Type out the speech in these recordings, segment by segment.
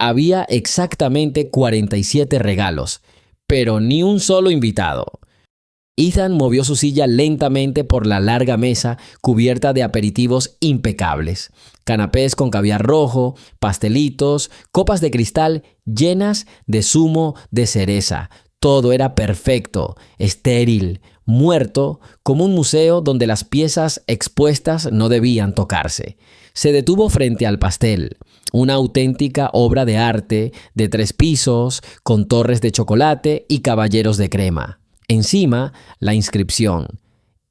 Había exactamente 47 regalos, pero ni un solo invitado. Ethan movió su silla lentamente por la larga mesa cubierta de aperitivos impecables. Canapés con caviar rojo, pastelitos, copas de cristal llenas de zumo de cereza. Todo era perfecto, estéril, muerto, como un museo donde las piezas expuestas no debían tocarse. Se detuvo frente al pastel, una auténtica obra de arte de 3 pisos, con torres de chocolate y caballeros de crema. Encima, la inscripción: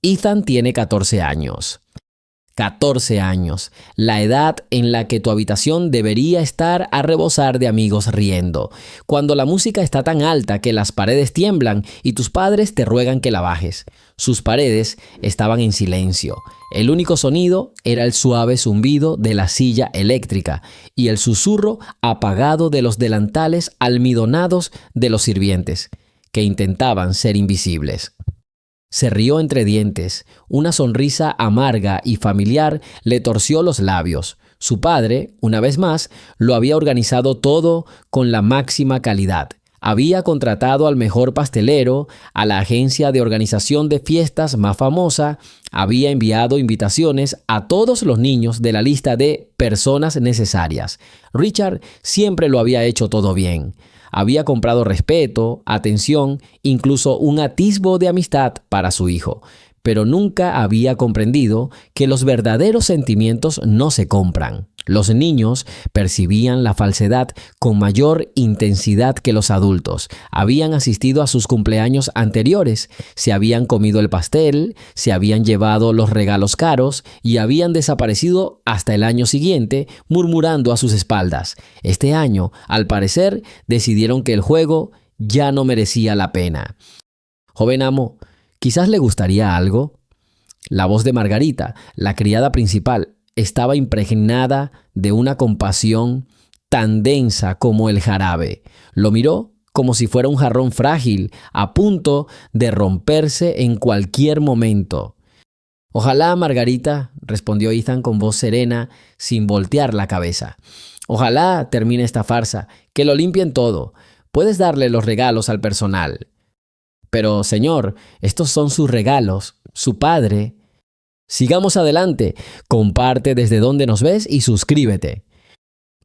Ethan tiene 14 años. 14 años, la edad en la que tu habitación debería estar a rebosar de amigos riendo, cuando la música está tan alta que las paredes tiemblan y tus padres te ruegan que la bajes. Sus paredes estaban en silencio. El único sonido era el suave zumbido de la silla eléctrica y el susurro apagado de los delantales almidonados de los sirvientes, que intentaban ser invisibles. Se rió entre dientes. Una sonrisa amarga y familiar le torció los labios. Su padre, una vez más, lo había organizado todo con la máxima calidad. Había contratado al mejor pastelero, a la agencia de organización de fiestas más famosa, había enviado invitaciones a todos los niños de la lista de personas necesarias. Richard siempre lo había hecho todo bien. Había comprado respeto, atención, incluso un atisbo de amistad para su hijo, pero nunca había comprendido que los verdaderos sentimientos no se compran. Los niños percibían la falsedad con mayor intensidad que los adultos. Habían asistido a sus cumpleaños anteriores, se habían comido el pastel, se habían llevado los regalos caros y habían desaparecido hasta el año siguiente, murmurando a sus espaldas. Este año, al parecer, decidieron que el juego ya no merecía la pena. Joven amo, ¿quizás le gustaría algo? La voz de Margarita, la criada principal, estaba impregnada de una compasión tan densa como el jarabe. Lo miró como si fuera un jarrón frágil, a punto de romperse en cualquier momento. Ojalá, Margarita, respondió Ethan con voz serena, sin voltear la cabeza. Ojalá termine esta farsa, que lo limpien todo. Puedes darle los regalos al personal. Pero, señor, estos son sus regalos. Su padre. Sigamos adelante. Comparte desde donde nos ves y suscríbete.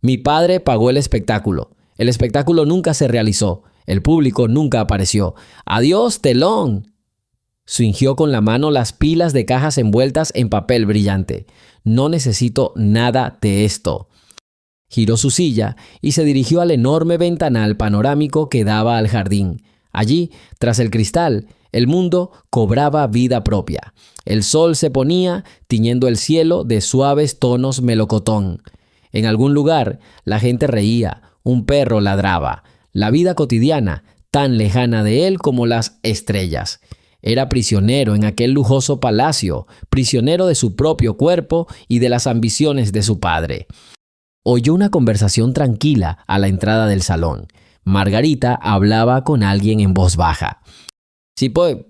Mi padre pagó el espectáculo. El espectáculo nunca se realizó. El público nunca apareció. ¡Adiós, telón! Swingió con la mano las pilas de cajas envueltas en papel brillante. No necesito nada de esto. Giró su silla y se dirigió al enorme ventanal panorámico que daba al jardín. Allí, tras el cristal, el mundo cobraba vida propia. El sol se ponía, tiñendo el cielo de suaves tonos melocotón. En algún lugar, la gente reía, un perro ladraba. La vida cotidiana, tan lejana de él como las estrellas. Era prisionero en aquel lujoso palacio, prisionero de su propio cuerpo y de las ambiciones de su padre. Oyó una conversación tranquila a la entrada del salón. Margarita hablaba con alguien en voz baja.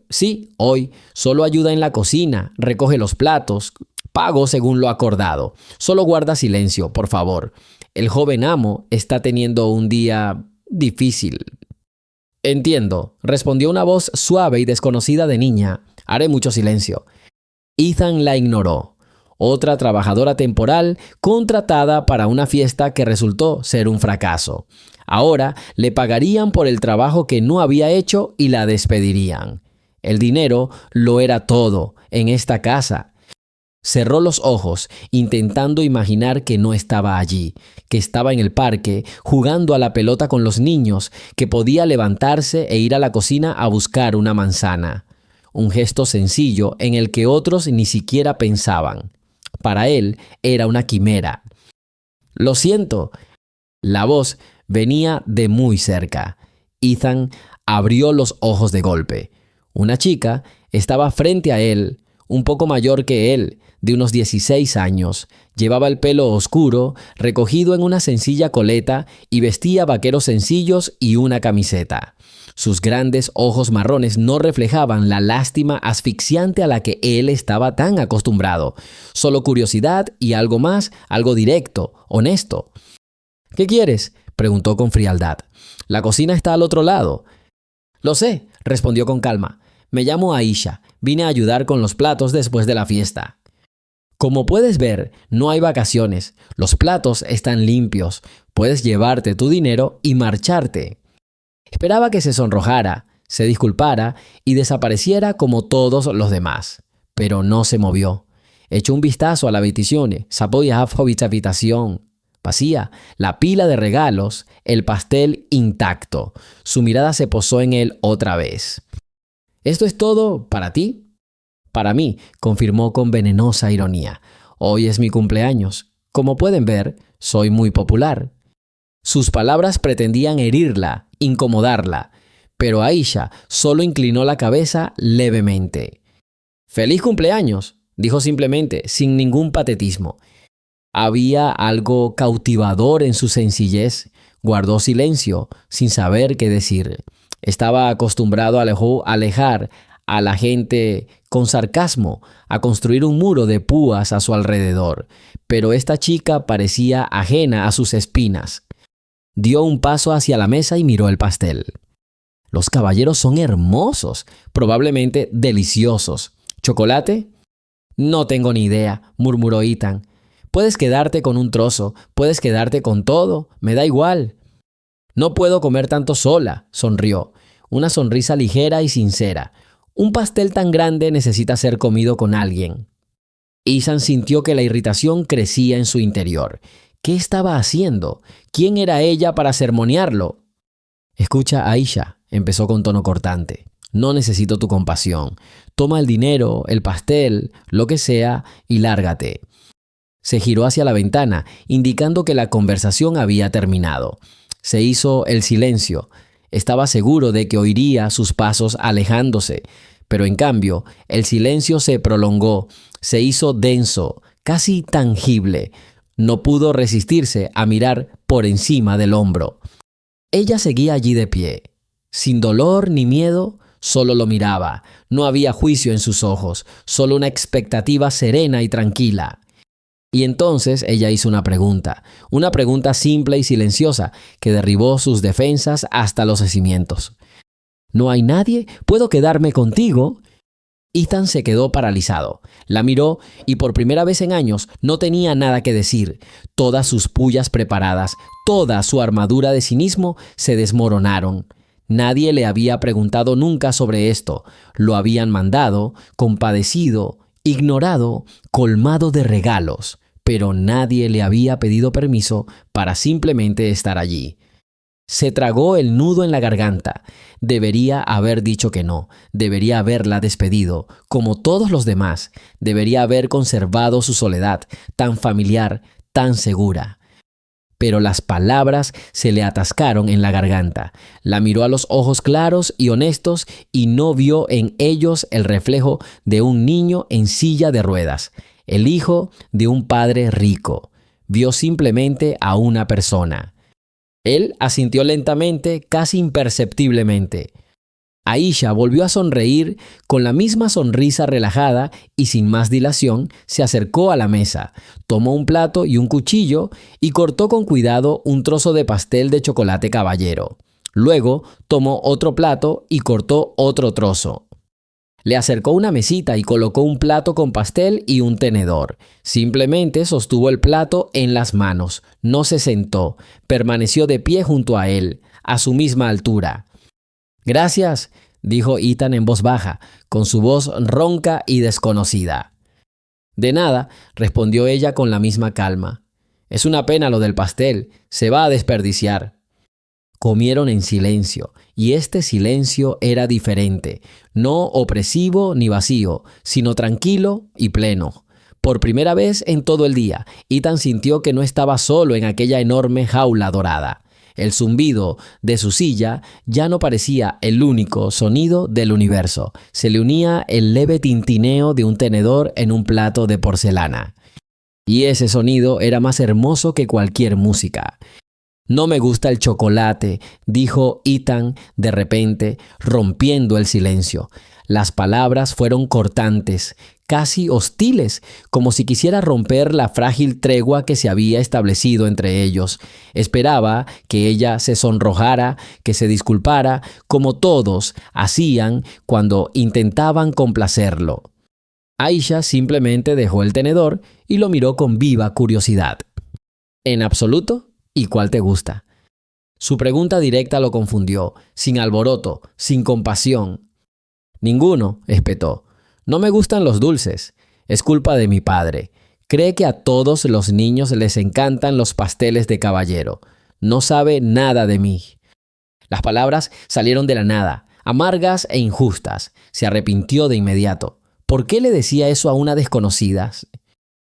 Sí, hoy solo ayuda en la cocina, recoge los platos, pago según lo acordado. Solo guarda silencio, por favor. El joven amo está teniendo un día difícil. Entiendo, respondió una voz suave y desconocida de niña. Haré mucho silencio. Ethan la ignoró. Otra trabajadora temporal contratada para una fiesta que resultó ser un fracaso. Ahora le pagarían por el trabajo que no había hecho y la despedirían. El dinero lo era todo en esta casa. Cerró los ojos, intentando imaginar que no estaba allí, que estaba en el parque, jugando a la pelota con los niños, que podía levantarse e ir a la cocina a buscar una manzana. Un gesto sencillo en el que otros ni siquiera pensaban. Para él era una quimera. Lo siento. La voz venía de muy cerca. Ethan abrió los ojos de golpe. Una chica estaba frente a él, un poco mayor que él, de unos 16 años. Llevaba el pelo oscuro, recogido en una sencilla coleta y vestía vaqueros sencillos y una camiseta. Sus grandes ojos marrones no reflejaban la lástima asfixiante a la que él estaba tan acostumbrado. Solo curiosidad y algo más, algo directo, honesto. ¿Qué quieres?, Preguntó con frialdad. La cocina está al otro lado. Lo sé, respondió con calma. Me llamo Aisha. Vine a ayudar con los platos después de la fiesta. Como puedes ver, no hay vacaciones. Los platos están limpios. Puedes llevarte tu dinero y marcharte. Esperaba que se sonrojara, se disculpara y desapareciera como todos los demás. Pero no se movió. Echó un vistazo a la habitación. Habitación vacía, la pila de regalos, el pastel intacto. Su mirada se posó en él otra vez. ¿Esto es todo para ti? Para mí, confirmó con venenosa ironía. Hoy es mi cumpleaños. Como pueden ver, soy muy popular. Sus palabras pretendían herirla, incomodarla, pero Aisha solo inclinó la cabeza levemente. ¡Feliz cumpleaños!, dijo simplemente, sin ningún patetismo. Había algo cautivador en su sencillez. Guardó silencio, sin saber qué decir. Estaba acostumbrado a alejar a la gente con sarcasmo, a construir un muro de púas a su alrededor. Pero esta chica parecía ajena a sus espinas. Dio un paso hacia la mesa y miró el pastel. Los caballeros son hermosos, probablemente deliciosos. ¿Chocolate? No tengo ni idea, murmuró Ethan. Puedes quedarte con un trozo, puedes quedarte con todo, me da igual. No puedo comer tanto sola, sonrió. Una sonrisa ligera y sincera. Un pastel tan grande necesita ser comido con alguien. Ethan sintió que la irritación crecía en su interior. ¿Qué estaba haciendo? ¿Quién era ella para sermonearlo? Escucha, Aisha, empezó con tono cortante. No necesito tu compasión. Toma el dinero, el pastel, lo que sea, y lárgate. Se giró hacia la ventana, indicando que la conversación había terminado. Se hizo el silencio. Estaba seguro de que oiría sus pasos alejándose, pero en cambio, el silencio se prolongó, se hizo denso, casi tangible. No pudo resistirse a mirar por encima del hombro. Ella seguía allí de pie, sin dolor ni miedo, solo lo miraba. No había juicio en sus ojos, solo una expectativa serena y tranquila. Y entonces ella hizo una pregunta simple y silenciosa que derribó sus defensas hasta los cimientos. ¿No hay nadie? ¿Puedo quedarme contigo? Ethan se quedó paralizado. La miró y por primera vez en años no tenía nada que decir. Todas sus pullas preparadas, toda su armadura de cinismo se desmoronaron. Nadie le había preguntado nunca sobre esto. Lo habían mandado, compadecido, ignorado, colmado de regalos. Pero nadie le había pedido permiso para simplemente estar allí. Se tragó el nudo en la garganta. Debería haber dicho que no. Debería haberla despedido, como todos los demás. Debería haber conservado su soledad, tan familiar, tan segura. Pero las palabras se le atascaron en la garganta. La miró a los ojos claros y honestos y no vio en ellos el reflejo de un niño en silla de ruedas, el hijo de un padre rico. Vio simplemente a una persona. Él asintió lentamente, casi imperceptiblemente. Aisha volvió a sonreír con la misma sonrisa relajada y sin más dilación se acercó a la mesa, tomó un plato y un cuchillo y cortó con cuidado un trozo de pastel de chocolate caballero. Luego tomó otro plato y cortó otro trozo. Le acercó una mesita y colocó un plato con pastel y un tenedor. Simplemente sostuvo el plato en las manos. No se sentó. Permaneció de pie junto a él, a su misma altura. «Gracias», dijo Ethan en voz baja, con su voz ronca y desconocida. «De nada», respondió ella con la misma calma. «Es una pena lo del pastel. Se va a desperdiciar». Comieron en silencio, y este silencio era diferente, no opresivo ni vacío, sino tranquilo y pleno. Por primera vez en todo el día, Ethan sintió que no estaba solo en aquella enorme jaula dorada. El zumbido de su silla ya no parecía el único sonido del universo. Se le unía el leve tintineo de un tenedor en un plato de porcelana. Y ese sonido era más hermoso que cualquier música. No me gusta el chocolate, dijo Ethan de repente, rompiendo el silencio. Las palabras fueron cortantes, casi hostiles, como si quisiera romper la frágil tregua que se había establecido entre ellos. Esperaba que ella se sonrojara, que se disculpara, como todos hacían cuando intentaban complacerlo. Aisha simplemente dejó el tenedor y lo miró con viva curiosidad. ¿En absoluto? ¿Y cuál te gusta? Su pregunta directa lo confundió, sin alboroto, sin compasión. Ninguno, espetó. No me gustan los dulces. Es culpa de mi padre. Cree que a todos los niños les encantan los pasteles de caballero. No sabe nada de mí. Las palabras salieron de la nada, amargas e injustas. Se arrepintió de inmediato. ¿Por qué le decía eso a una desconocida?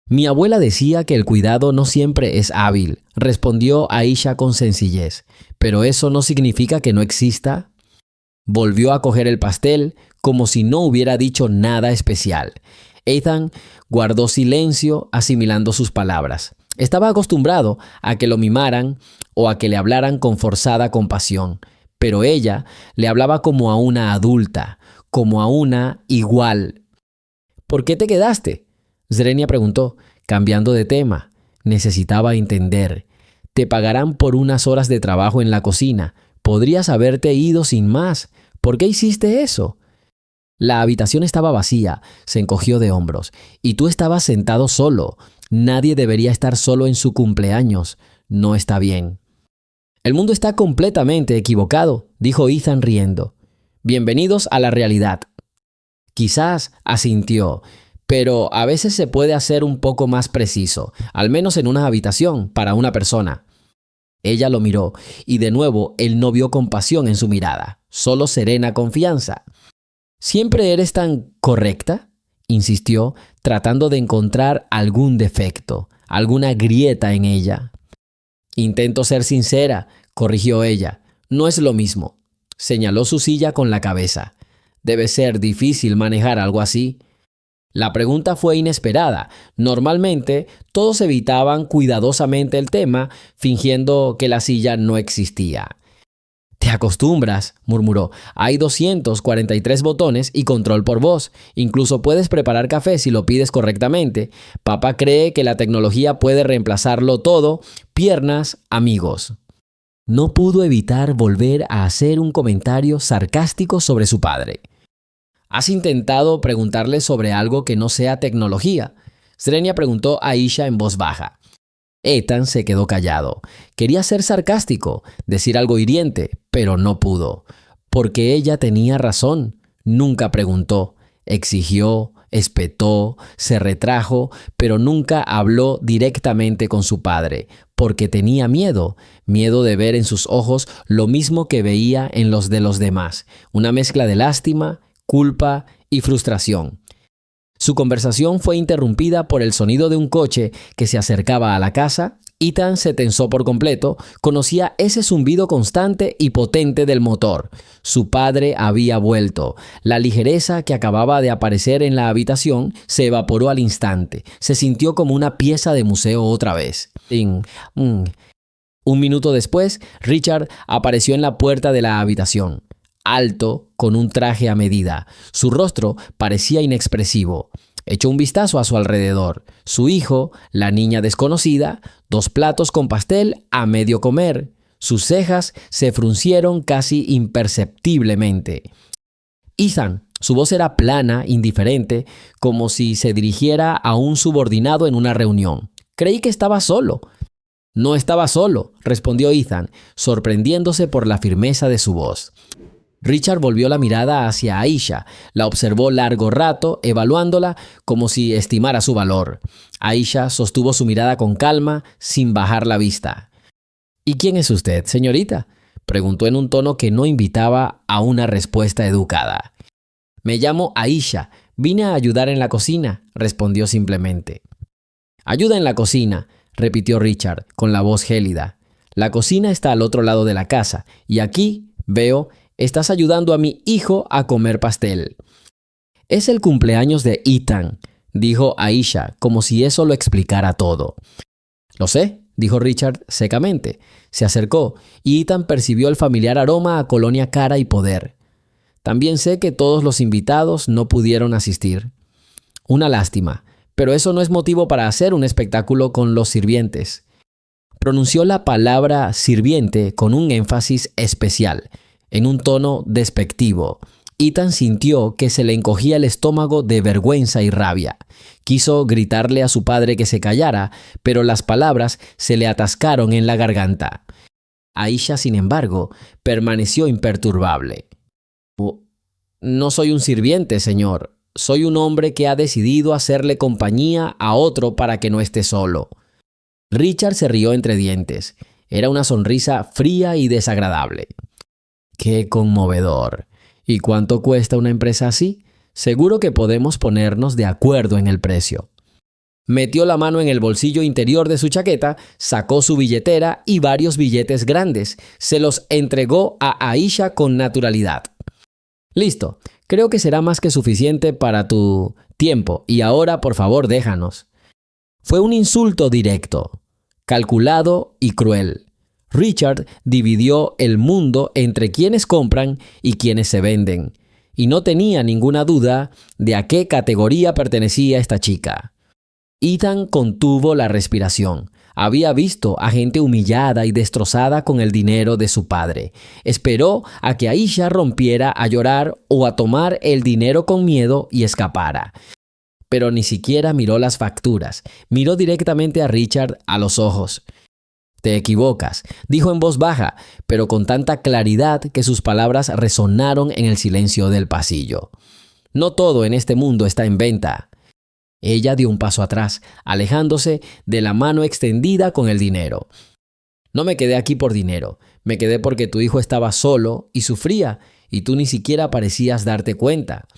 Mi abuela decía que el cuidado no siempre es hábil, respondió Aisha con sencillez. ¿Pero eso no significa que no exista? Volvió a coger el pastel como si no hubiera dicho nada especial. Ethan guardó silencio asimilando sus palabras. Estaba acostumbrado a que lo mimaran o a que le hablaran con forzada compasión, pero ella le hablaba como a una adulta, como a una igual. ¿Por qué te quedaste?, Zrenia preguntó, cambiando de tema. Necesitaba entender. Te pagarán por unas horas de trabajo en la cocina. Podrías haberte ido sin más. ¿Por qué hiciste eso? La habitación estaba vacía, se encogió de hombros. Y tú estabas sentado solo. Nadie debería estar solo en su cumpleaños. No está bien. El mundo está completamente equivocado, dijo Ethan riendo. Bienvenidos a la realidad. Quizás, asintió. Pero a veces se puede hacer un poco más preciso, al menos en una habitación, para una persona. Ella lo miró, y de nuevo él no vio compasión en su mirada, solo serena confianza. ¿Siempre eres tan correcta?, insistió, tratando de encontrar algún defecto, alguna grieta en ella. Intento ser sincera, corrigió ella. No es lo mismo. Señaló su silla con la cabeza. Debe ser difícil manejar algo así. La pregunta fue inesperada. Normalmente, todos evitaban cuidadosamente el tema, fingiendo que la silla no existía. «Te acostumbras», murmuró. «Hay 243 botones y control por voz. Incluso puedes preparar café si lo pides correctamente. Papá cree que la tecnología puede reemplazarlo todo. Piernas, amigos». No pudo evitar volver a hacer un comentario sarcástico sobre su padre. ¿Has intentado preguntarle sobre algo que no sea tecnología?, Zrenia preguntó a Aisha en voz baja. Ethan se quedó callado. Quería ser sarcástico, decir algo hiriente, pero no pudo. Porque ella tenía razón. Nunca preguntó, exigió, espetó, se retrajo, pero nunca habló directamente con su padre, porque tenía miedo de ver en sus ojos lo mismo que veía en los de los demás, una mezcla de lástima, culpa y frustración. Su conversación fue interrumpida por el sonido de un coche que se acercaba a la casa. Ethan se tensó por completo. Conocía ese zumbido constante y potente del motor. Su padre había vuelto. La ligereza que acababa de aparecer en la habitación se evaporó al instante. Se sintió como una pieza de museo otra vez. Un minuto después, Richard apareció en la puerta de la habitación. Alto, con un traje a medida. Su rostro parecía inexpresivo. Echó un vistazo a su alrededor. Su hijo, la niña desconocida, 2 platos con pastel a medio comer. Sus cejas se fruncieron casi imperceptiblemente. Ethan, su voz era plana, indiferente, como si se dirigiera a un subordinado en una reunión. Creí que estaba solo. No estaba solo, respondió Ethan, sorprendiéndose por la firmeza de su voz. Richard volvió la mirada hacia Aisha, la observó largo rato, evaluándola como si estimara su valor. Aisha sostuvo su mirada con calma, sin bajar la vista. «¿Y quién es usted, señorita?», preguntó en un tono que no invitaba a una respuesta educada. «Me llamo Aisha, vine a ayudar en la cocina», respondió simplemente. «Ayuda en la cocina», repitió Richard, con la voz gélida. «La cocina está al otro lado de la casa, y aquí, veo, estás ayudando a mi hijo a comer pastel». «Es el cumpleaños de Ethan», dijo Aisha, como si eso lo explicara todo. «Lo sé», dijo Richard secamente. Se acercó y Ethan percibió el familiar aroma a colonia cara y poder. También sé que todos los invitados no pudieron asistir. Una lástima, pero eso no es motivo para hacer un espectáculo con los sirvientes. Pronunció la palabra sirviente con un énfasis especial, en un tono despectivo. Ethan sintió que se le encogía el estómago de vergüenza y rabia. Quiso gritarle a su padre que se callara, pero las palabras se le atascaron en la garganta. Aisha, sin embargo, permaneció imperturbable. No soy un sirviente, señor. Soy un hombre que ha decidido hacerle compañía a otro para que no esté solo. Richard se rió entre dientes. Era una sonrisa fría y desagradable. ¡Qué conmovedor! ¿Y cuánto cuesta una empresa así? Seguro que podemos ponernos de acuerdo en el precio. Metió la mano en el bolsillo interior de su chaqueta, sacó su billetera y varios billetes grandes. Se los entregó a Aisha con naturalidad. Listo, creo que será más que suficiente para tu tiempo y ahora por favor déjanos. Fue un insulto directo, calculado y cruel. Richard dividió el mundo entre quienes compran y quienes se venden, y no tenía ninguna duda de a qué categoría pertenecía esta chica. Ethan contuvo la respiración. Había visto a gente humillada y destrozada con el dinero de su padre. Esperó a que Aisha rompiera a llorar o a tomar el dinero con miedo y escapara. Pero ni siquiera miró las facturas. Miró directamente a Richard a los ojos. «Te equivocas», dijo en voz baja, pero con tanta claridad que sus palabras resonaron en el silencio del pasillo. «No todo en este mundo está en venta». Ella dio un paso atrás, alejándose de la mano extendida con el dinero. «No me quedé aquí por dinero. Me quedé porque tu hijo estaba solo y sufría, y tú ni siquiera parecías darte cuenta».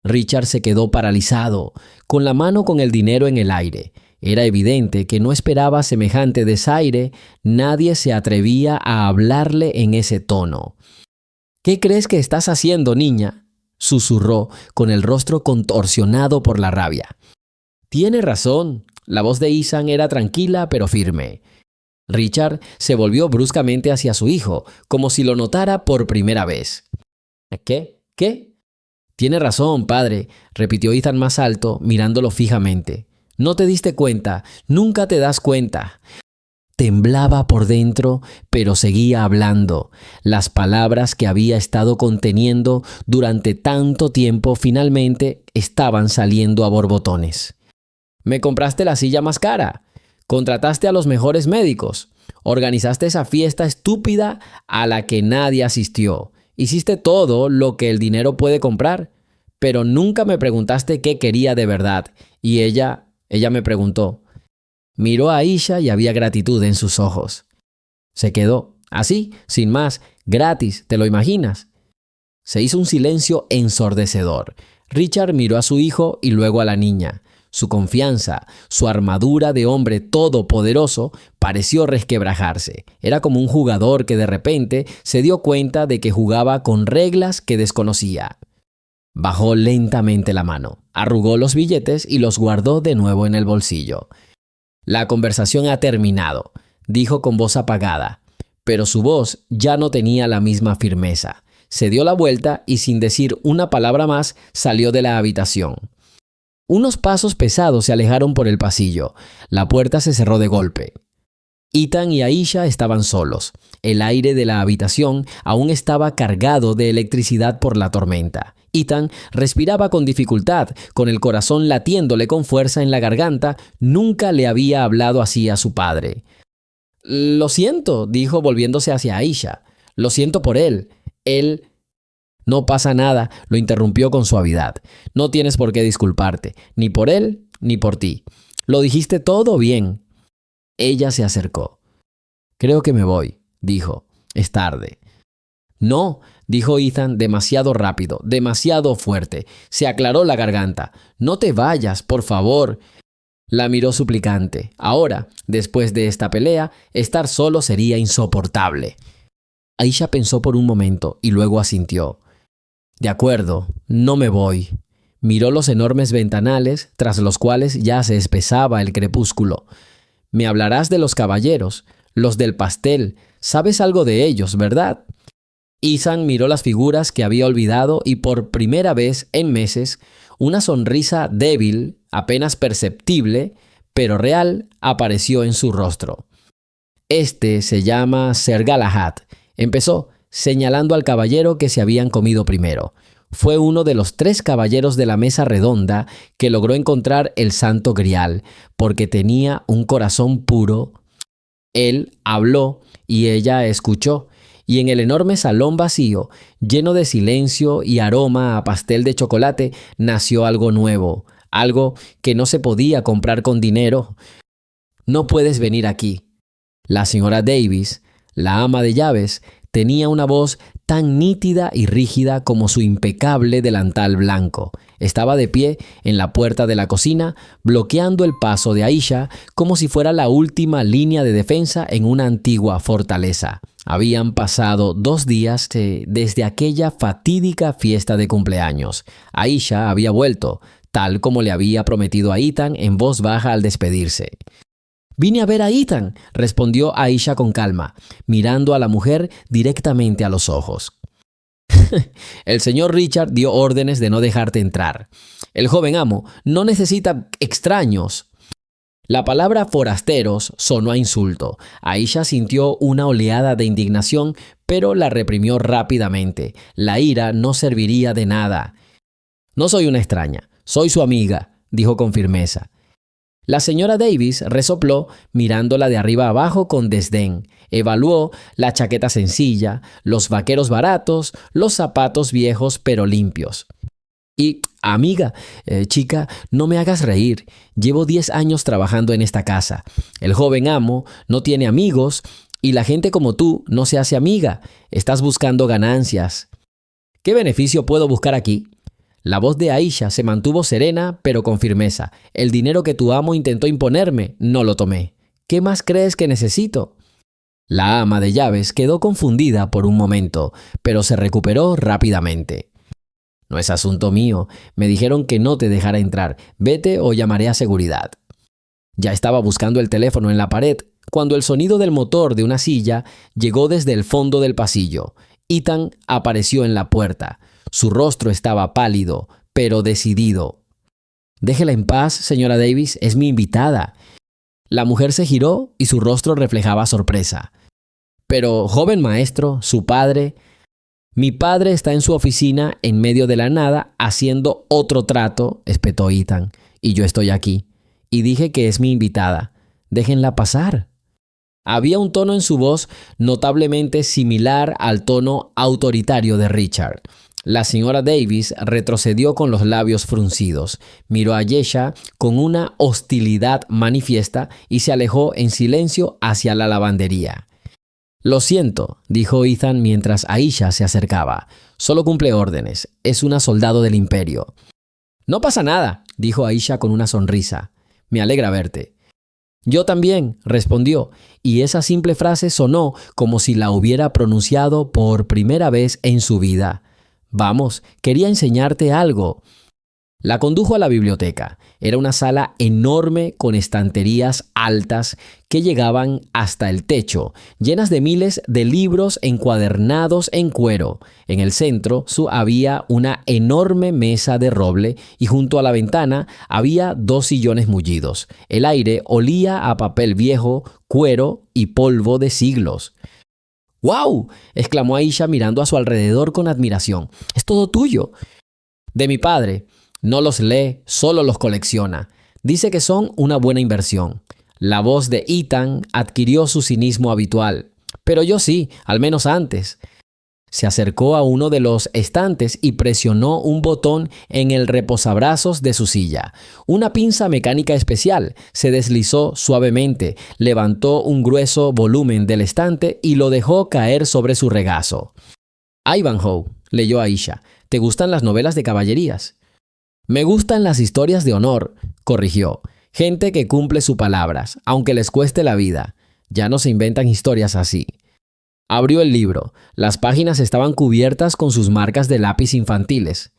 Richard se quedó paralizado, con la mano con el dinero en el aire. Era evidente que no esperaba semejante desaire. Nadie se atrevía a hablarle en ese tono. «¿Qué crees que estás haciendo, niña?», susurró, con el rostro contorsionado por la rabia. «Tiene razón». La voz de Ethan era tranquila pero firme. Richard se volvió bruscamente hacia su hijo, como si lo notara por primera vez. ¿Qué? «Tiene razón, padre», repitió Ethan más alto, mirándolo fijamente. «No te diste cuenta, nunca te das cuenta». Temblaba por dentro, pero seguía hablando. Las palabras que había estado conteniendo durante tanto tiempo finalmente estaban saliendo a borbotones. «Me compraste la silla más cara, contrataste a los mejores médicos, organizaste esa fiesta estúpida a la que nadie asistió, hiciste todo lo que el dinero puede comprar, pero nunca me preguntaste qué quería de verdad». Y ella me preguntó. Miró a Aisha y había gratitud en sus ojos. Se quedó, así, sin más, gratis, ¿te lo imaginas? Se hizo un silencio ensordecedor. Richard miró a su hijo y luego a la niña. Su confianza, su armadura de hombre todopoderoso, pareció resquebrajarse. Era como un jugador que de repente se dio cuenta de que jugaba con reglas que desconocía. Bajó lentamente la mano, arrugó los billetes y los guardó de nuevo en el bolsillo. «La conversación ha terminado», dijo con voz apagada, pero su voz ya no tenía la misma firmeza. Se dio la vuelta y sin decir una palabra más salió de la habitación. Unos pasos pesados se alejaron por el pasillo. La puerta se cerró de golpe. Ethan y Aisha estaban solos. El aire de la habitación aún estaba cargado de electricidad por la tormenta. Ethan respiraba con dificultad, con el corazón latiéndole con fuerza en la garganta. Nunca le había hablado así a su padre. «Lo siento», dijo volviéndose hacia Aisha. «Lo siento por él. Él...» «No pasa nada», lo interrumpió con suavidad. «No tienes por qué disculparte, ni por él ni por ti. Lo dijiste todo bien». Ella se acercó. «Creo que me voy», dijo. «Es tarde». «No», dijo Ethan demasiado rápido, demasiado fuerte. Se aclaró la garganta. «No te vayas, por favor». La miró suplicante. Ahora, después de esta pelea, estar solo sería insoportable. Aisha pensó por un momento y luego asintió. «De acuerdo, no me voy». Miró los enormes ventanales, tras los cuales ya se espesaba el crepúsculo. Me hablarás de los caballeros, los del pastel. Sabes algo de ellos, ¿verdad? Ethan miró las figuras que había olvidado y por primera vez en meses, una sonrisa débil, apenas perceptible, pero real, apareció en su rostro. Este se llama Sir Galahad, empezó, señalando al caballero que se habían comido primero. Fue uno de los 3 caballeros de la mesa redonda que logró encontrar el Santo Grial, porque tenía un corazón puro. Él habló y ella escuchó, y en el enorme salón vacío, lleno de silencio y aroma a pastel de chocolate, nació algo nuevo, algo que no se podía comprar con dinero. No puedes venir aquí. La señora Davis, la ama de llaves, tenía una voz tan nítida y rígida como su impecable delantal blanco. Estaba de pie en la puerta de la cocina, bloqueando el paso de Aisha como si fuera la última línea de defensa en una antigua fortaleza. Habían pasado 2 días desde aquella fatídica fiesta de cumpleaños. Aisha había vuelto, tal como le había prometido a Ethan en voz baja al despedirse. «Vine a ver a Ethan», respondió Aisha con calma, mirando a la mujer directamente a los ojos. El señor Richard dio órdenes de no dejarte entrar. El joven amo no necesita extraños. La palabra forasteros sonó a insulto. Aisha sintió una oleada de indignación, pero la reprimió rápidamente. La ira no serviría de nada. «No soy una extraña, soy su amiga», dijo con firmeza. La señora Davis resopló mirándola de arriba abajo con desdén. Evaluó la chaqueta sencilla, los vaqueros baratos, los zapatos viejos pero limpios. Y, amiga, chica, no me hagas reír. Llevo 10 años trabajando en esta casa. El joven amo no tiene amigos y la gente como tú no se hace amiga. Estás buscando ganancias. ¿Qué beneficio puedo buscar aquí? La voz de Aisha se mantuvo serena, pero con firmeza. El dinero que tu amo intentó imponerme, no lo tomé. ¿Qué más crees que necesito? La ama de llaves quedó confundida por un momento, pero se recuperó rápidamente. No es asunto mío. Me dijeron que no te dejara entrar. Vete o llamaré a seguridad. Ya estaba buscando el teléfono en la pared, cuando el sonido del motor de una silla llegó desde el fondo del pasillo. Ethan apareció en la puerta. Su rostro estaba pálido, pero decidido. «Déjela en paz, señora Davis, es mi invitada». La mujer se giró y su rostro reflejaba sorpresa. «Pero, joven maestro, su padre...» «Mi padre está en su oficina en medio de la nada haciendo otro trato», espetó Ethan, «y yo estoy aquí. Y dije que es mi invitada. Déjenla pasar». Había un tono en su voz notablemente similar al tono autoritario de Richard. La señora Davis retrocedió con los labios fruncidos, miró a Aisha con una hostilidad manifiesta y se alejó en silencio hacia la lavandería. «Lo siento», dijo Ethan mientras Aisha se acercaba. «Solo cumple órdenes. Es una soldado del imperio». «No pasa nada», dijo Aisha con una sonrisa. «Me alegra verte». «Yo también», respondió, y esa simple frase sonó como si la hubiera pronunciado por primera vez en su vida. «Vamos, quería enseñarte algo». La condujo a la biblioteca. Era una sala enorme con estanterías altas que llegaban hasta el techo, llenas de miles de libros encuadernados en cuero. En el centro había una enorme mesa de roble y junto a la ventana había 2 sillones mullidos. El aire olía a papel viejo, cuero y polvo de siglos. «¡Wow!», exclamó Aisha mirando a su alrededor con admiración. «Es todo tuyo». «De mi padre. No los lee, solo los colecciona. Dice que son una buena inversión». La voz de Ethan adquirió su cinismo habitual. «Pero yo sí, al menos antes». Se acercó a uno de los estantes y presionó un botón en el reposabrazos de su silla. Una pinza mecánica especial se deslizó suavemente, levantó un grueso volumen del estante y lo dejó caer sobre su regazo. «Ivanhoe», leyó Aisha, «¿te gustan las novelas de caballerías?» «Me gustan las historias de honor», corrigió. «Gente que cumple sus palabras, aunque les cueste la vida. Ya no se inventan historias así». Abrió el libro. Las páginas estaban cubiertas con sus marcas de lápiz infantiles.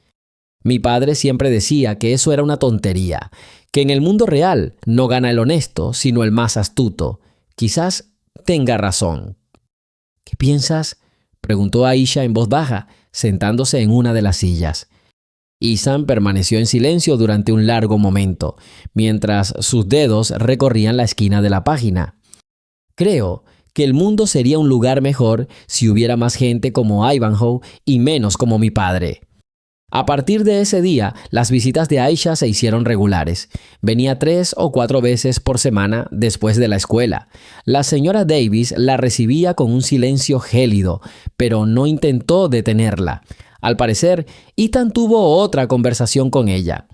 Mi padre siempre decía que eso era una tontería, que en el mundo real no gana el honesto, sino el más astuto. Quizás tenga razón. ¿Qué piensas?, preguntó Aisha en voz baja, sentándose en una de las sillas. Ethan permaneció en silencio durante un largo momento, mientras sus dedos recorrían la esquina de la página. Creo que el mundo sería un lugar mejor si hubiera más gente como Ivanhoe y menos como mi padre. A partir de ese día, las visitas de Aisha se hicieron regulares. Venía 3 o 4 veces por semana después de la escuela. La señora Davis la recibía con un silencio gélido, pero no intentó detenerla. Al parecer, Ethan tuvo otra conversación con ella.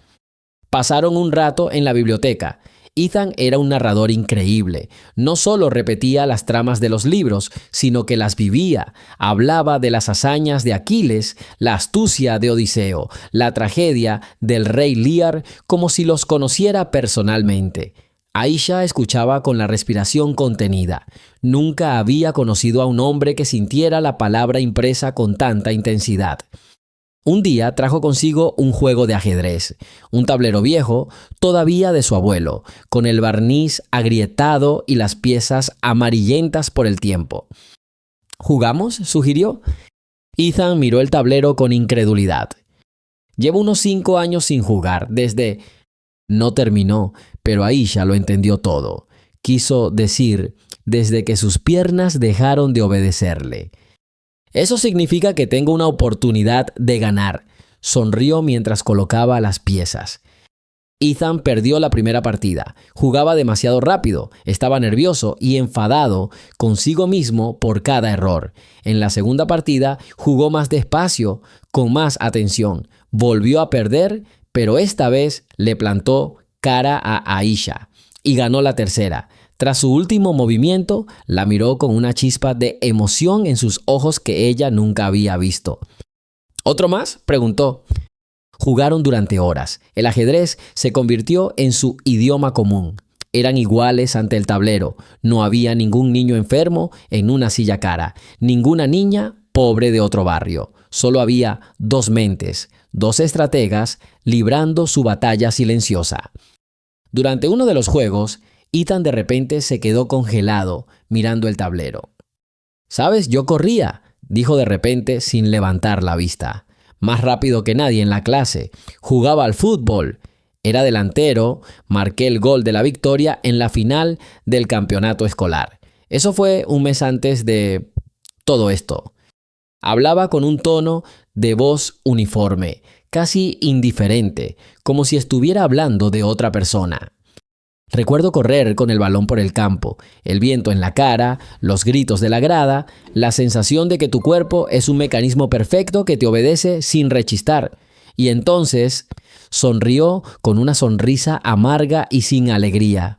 Pasaron un rato en la biblioteca. Ethan era un narrador increíble. No solo repetía las tramas de los libros, sino que las vivía. Hablaba de las hazañas de Aquiles, la astucia de Odiseo, la tragedia del rey Lear, como si los conociera personalmente. Aisha escuchaba con la respiración contenida. Nunca había conocido a un hombre que sintiera la palabra impresa con tanta intensidad. Un día trajo consigo un juego de ajedrez, un tablero viejo, todavía de su abuelo, con el barniz agrietado y las piezas amarillentas por el tiempo. ¿Jugamos?, sugirió. Ethan miró el tablero con incredulidad. Llevo unos 5 años sin jugar, desde... No terminó, pero Aisha lo entendió todo. Quiso decir, desde que sus piernas dejaron de obedecerle. Eso significa que tengo una oportunidad de ganar, sonrió mientras colocaba las piezas. Ethan perdió la primera partida. Jugaba demasiado rápido, estaba nervioso y enfadado consigo mismo por cada error. En la segunda partida jugó más despacio, con más atención. Volvió a perder, pero esta vez le plantó cara a Aisha y ganó la tercera. Tras su último movimiento, la miró con una chispa de emoción en sus ojos que ella nunca había visto. ¿Otro más?, preguntó. Jugaron durante horas. El ajedrez se convirtió en su idioma común. Eran iguales ante el tablero. No había ningún niño enfermo en una silla cara, ninguna niña pobre de otro barrio. Solo había 2 mentes, 2 estrategas librando su batalla silenciosa. Durante uno de los juegos, Ethan de repente se quedó congelado, mirando el tablero. «¿Sabes? Yo corría», dijo de repente sin levantar la vista. «Más rápido que nadie en la clase. Jugaba al fútbol. Era delantero. Marqué el gol de la victoria en la final del campeonato escolar. Eso fue un mes antes de todo esto». Hablaba con un tono de voz uniforme, casi indiferente, como si estuviera hablando de otra persona. Recuerdo correr con el balón por el campo, el viento en la cara, los gritos de la grada, la sensación de que tu cuerpo es un mecanismo perfecto que te obedece sin rechistar. Y entonces sonrió con una sonrisa amarga y sin alegría.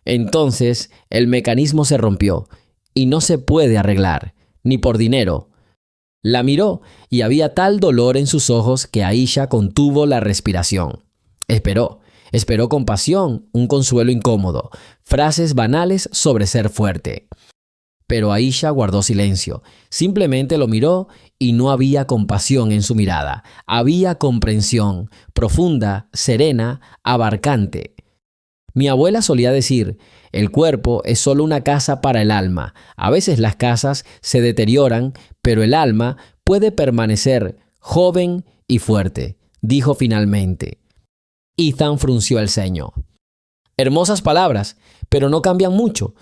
Entonces el mecanismo se rompió y no se puede arreglar, ni por dinero. La miró y había tal dolor en sus ojos que Aisha contuvo la respiración. Esperó con pasión, un consuelo incómodo, frases banales sobre ser fuerte. Pero Aisha guardó silencio. Simplemente lo miró y no había compasión en su mirada. Había comprensión, profunda, serena, abarcante. Mi abuela solía decir, el cuerpo es solo una casa para el alma. A veces las casas se deterioran, pero el alma puede permanecer joven y fuerte, dijo finalmente. Ethan frunció el ceño. Hermosas palabras, pero no cambian mucho.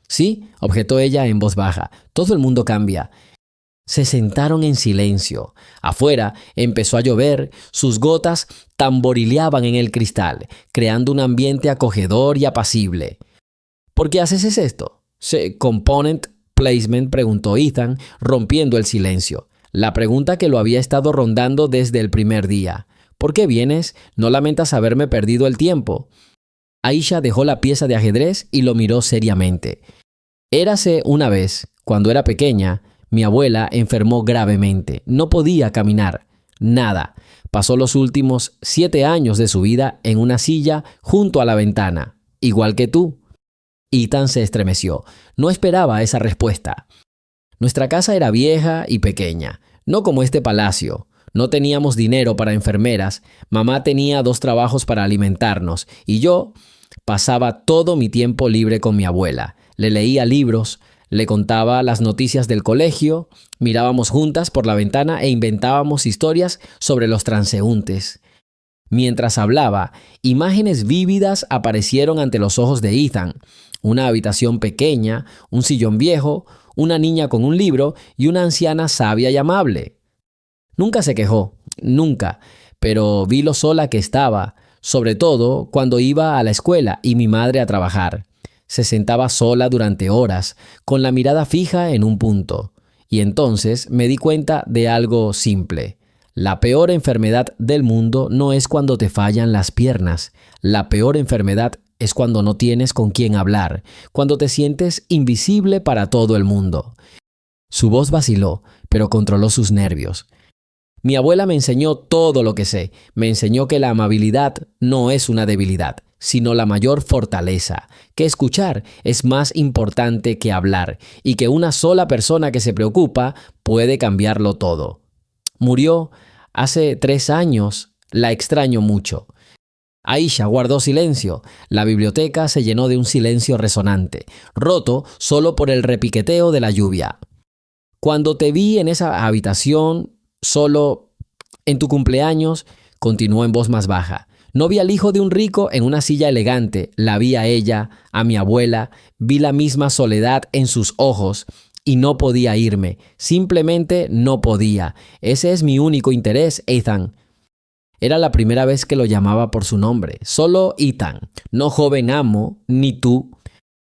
Sí, objetó ella en voz baja, todo el mundo cambia. Se sentaron en silencio. Afuera empezó a llover, sus gotas tamborileaban en el cristal, creando un ambiente acogedor y apacible. ¿Por qué haces esto? Component placement, preguntó Ethan, rompiendo el silencio. La pregunta que lo había estado rondando desde el primer día. ¿Por qué vienes? ¿No lamentas haberme perdido el tiempo? Aisha dejó la pieza de ajedrez y lo miró seriamente. Érase una vez, cuando era pequeña, mi abuela enfermó gravemente. No podía caminar. Nada. Pasó los últimos 7 años de su vida en una silla junto a la ventana. Igual que tú. Ethan se estremeció. No esperaba esa respuesta. Nuestra casa era vieja y pequeña. No como este palacio. No teníamos dinero para enfermeras, mamá tenía 2 trabajos para alimentarnos y yo pasaba todo mi tiempo libre con mi abuela. Le leía libros, le contaba las noticias del colegio, mirábamos juntas por la ventana e inventábamos historias sobre los transeúntes. Mientras hablaba, imágenes vívidas aparecieron ante los ojos de Ethan. Una habitación pequeña, un sillón viejo, una niña con un libro y una anciana sabia y amable. Nunca se quejó, nunca, pero vi lo sola que estaba, sobre todo cuando iba a la escuela y mi madre a trabajar. Se sentaba sola durante horas, con la mirada fija en un punto. Y entonces me di cuenta de algo simple. La peor enfermedad del mundo no es cuando te fallan las piernas. La peor enfermedad es cuando no tienes con quién hablar, cuando te sientes invisible para todo el mundo. Su voz vaciló, pero controló sus nervios. Mi abuela me enseñó todo lo que sé. Me enseñó que la amabilidad no es una debilidad, sino la mayor fortaleza, que escuchar es más importante que hablar y que una sola persona que se preocupa puede cambiarlo todo. Murió hace 3 años, la extraño mucho. Aisha guardó silencio. La biblioteca se llenó de un silencio resonante, roto solo por el repiqueteo de la lluvia. Cuando te vi en esa habitación, solo en tu cumpleaños, continuó en voz más baja. No vi al hijo de un rico en una silla elegante, la vi a ella, a mi abuela, vi la misma soledad en sus ojos y no podía irme, simplemente no podía. Ese es mi único interés, Ethan. Era la primera vez que lo llamaba por su nombre, solo Ethan, no joven amo, ni tú.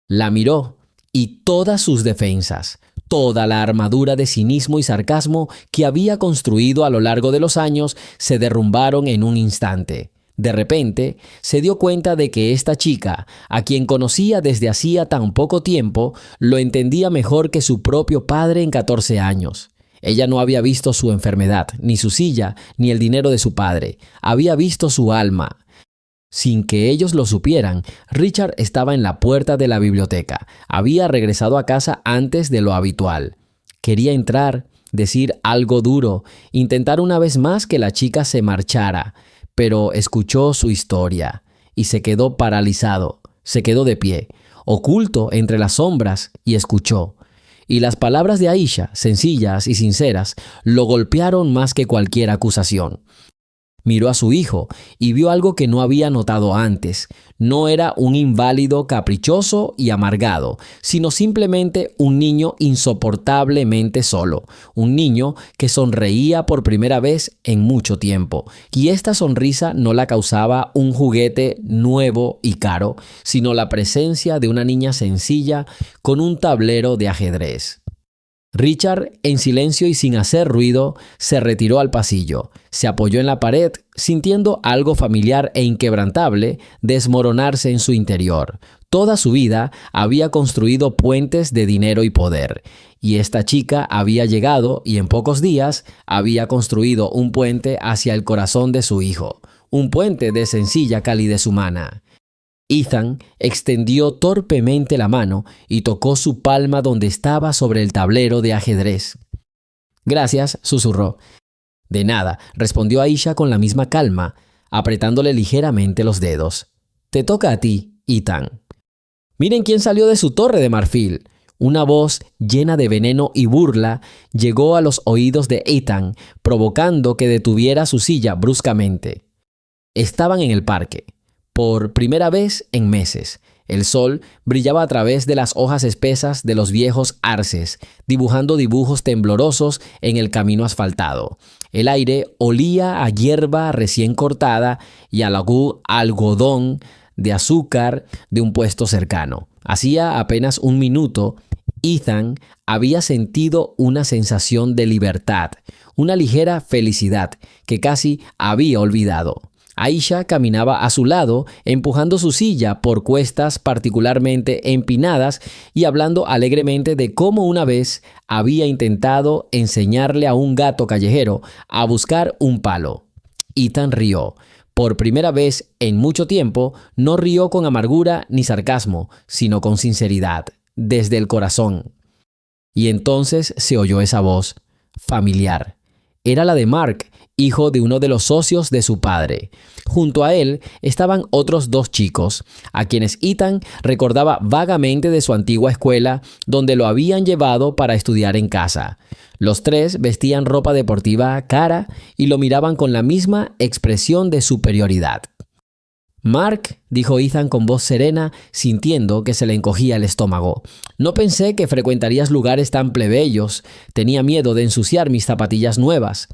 La miró y todas sus defensas, toda la armadura de cinismo y sarcasmo que había construido a lo largo de los años se derrumbaron en un instante. De repente, se dio cuenta de que esta chica, a quien conocía desde hacía tan poco tiempo, lo entendía mejor que su propio padre en 14 años. Ella no había visto su enfermedad, ni su silla, ni el dinero de su padre. Había visto su alma. Sin que ellos lo supieran, Richard estaba en la puerta de la biblioteca. Había regresado a casa antes de lo habitual. Quería entrar, decir algo duro, intentar una vez más que la chica se marchara, pero escuchó su historia y se quedó paralizado. Se quedó de pie, oculto entre las sombras, y escuchó. Y las palabras de Aisha, sencillas y sinceras, lo golpearon más que cualquier acusación. Miró a su hijo y vio algo que no había notado antes. No era un inválido caprichoso y amargado, sino simplemente un niño insoportablemente solo. Un niño que sonreía por primera vez en mucho tiempo. Y esta sonrisa no la causaba un juguete nuevo y caro, sino la presencia de una niña sencilla con un tablero de ajedrez. Richard, en silencio y sin hacer ruido, se retiró al pasillo. Se apoyó en la pared, sintiendo algo familiar e inquebrantable desmoronarse en su interior. Toda su vida había construido puentes de dinero y poder. Y esta chica había llegado y en pocos días había construido un puente hacia el corazón de su hijo. Un puente de sencilla calidez humana. Ethan extendió torpemente la mano y tocó su palma donde estaba sobre el tablero de ajedrez. «Gracias», susurró. «De nada», respondió Aisha con la misma calma, apretándole ligeramente los dedos. «Te toca a ti, Ethan». «Miren quién salió de su torre de marfil». Una voz llena de veneno y burla llegó a los oídos de Ethan, provocando que detuviera su silla bruscamente. Estaban en el parque. Por primera vez en meses, el sol brillaba a través de las hojas espesas de los viejos arces, dibujando dibujos temblorosos en el camino asfaltado. El aire olía a hierba recién cortada y al algodón de azúcar de un puesto cercano. Hacía apenas un minuto, Ethan había sentido una sensación de libertad, una ligera felicidad que casi había olvidado. Aisha caminaba a su lado, empujando su silla por cuestas particularmente empinadas y hablando alegremente de cómo una vez había intentado enseñarle a un gato callejero a buscar un palo. Ethan rió. Por primera vez en mucho tiempo, no rió con amargura ni sarcasmo, sino con sinceridad, desde el corazón. Y entonces se oyó esa voz, familiar. Era la de Mark, hijo de uno de los socios de su padre. Junto a él estaban otros 2 chicos, a quienes Ethan recordaba vagamente de su antigua escuela, donde lo habían llevado para estudiar en casa. Los 3 vestían ropa deportiva cara y lo miraban con la misma expresión de superioridad. «Mark», dijo Ethan con voz serena, sintiendo que se le encogía el estómago, «no pensé que frecuentarías lugares tan plebeyos. Tenía miedo de ensuciar mis zapatillas nuevas».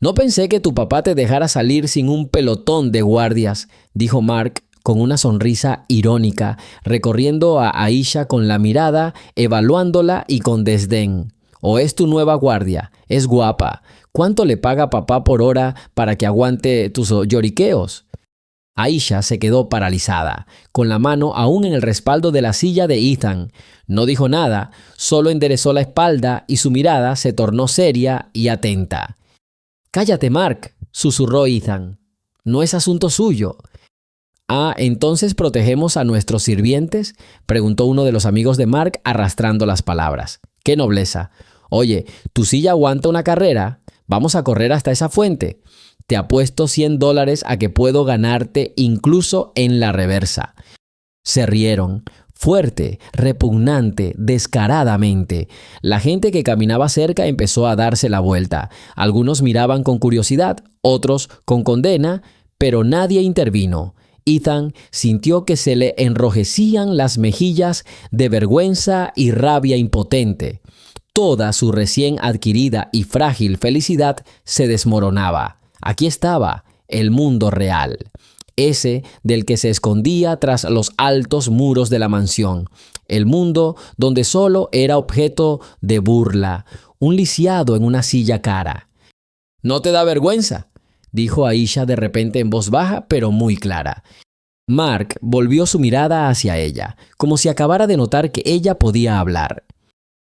«No pensé que tu papá te dejara salir sin un pelotón de guardias», dijo Mark con una sonrisa irónica, recorriendo a Aisha con la mirada, evaluándola y con desdén. «¿O es tu nueva guardia? Es guapa. ¿Cuánto le paga papá por hora para que aguante tus lloriqueos?» Aisha se quedó paralizada, con la mano aún en el respaldo de la silla de Ethan. No dijo nada, solo enderezó la espalda y su mirada se tornó seria y atenta. «Cállate, Mark», susurró Ethan. «No es asunto suyo». «Ah, ¿entonces protegemos a nuestros sirvientes?», preguntó uno de los amigos de Mark arrastrando las palabras. «¡Qué nobleza! Oye, ¿tu silla aguanta una carrera? Vamos a correr hasta esa fuente. Te apuesto $100 a que puedo ganarte incluso en la reversa». Se rieron, fuerte, repugnante, descaradamente. La gente que caminaba cerca empezó a darse la vuelta. Algunos miraban con curiosidad, otros con condena, pero nadie intervino. Ethan sintió que se le enrojecían las mejillas de vergüenza y rabia impotente. Toda su recién adquirida y frágil felicidad se desmoronaba. Aquí estaba el mundo real, ese del que se escondía tras los altos muros de la mansión, el mundo donde solo era objeto de burla, un lisiado en una silla cara. «¿No te da vergüenza?», dijo Aisha de repente en voz baja pero muy clara. Mark volvió su mirada hacia ella, como si acabara de notar que ella podía hablar.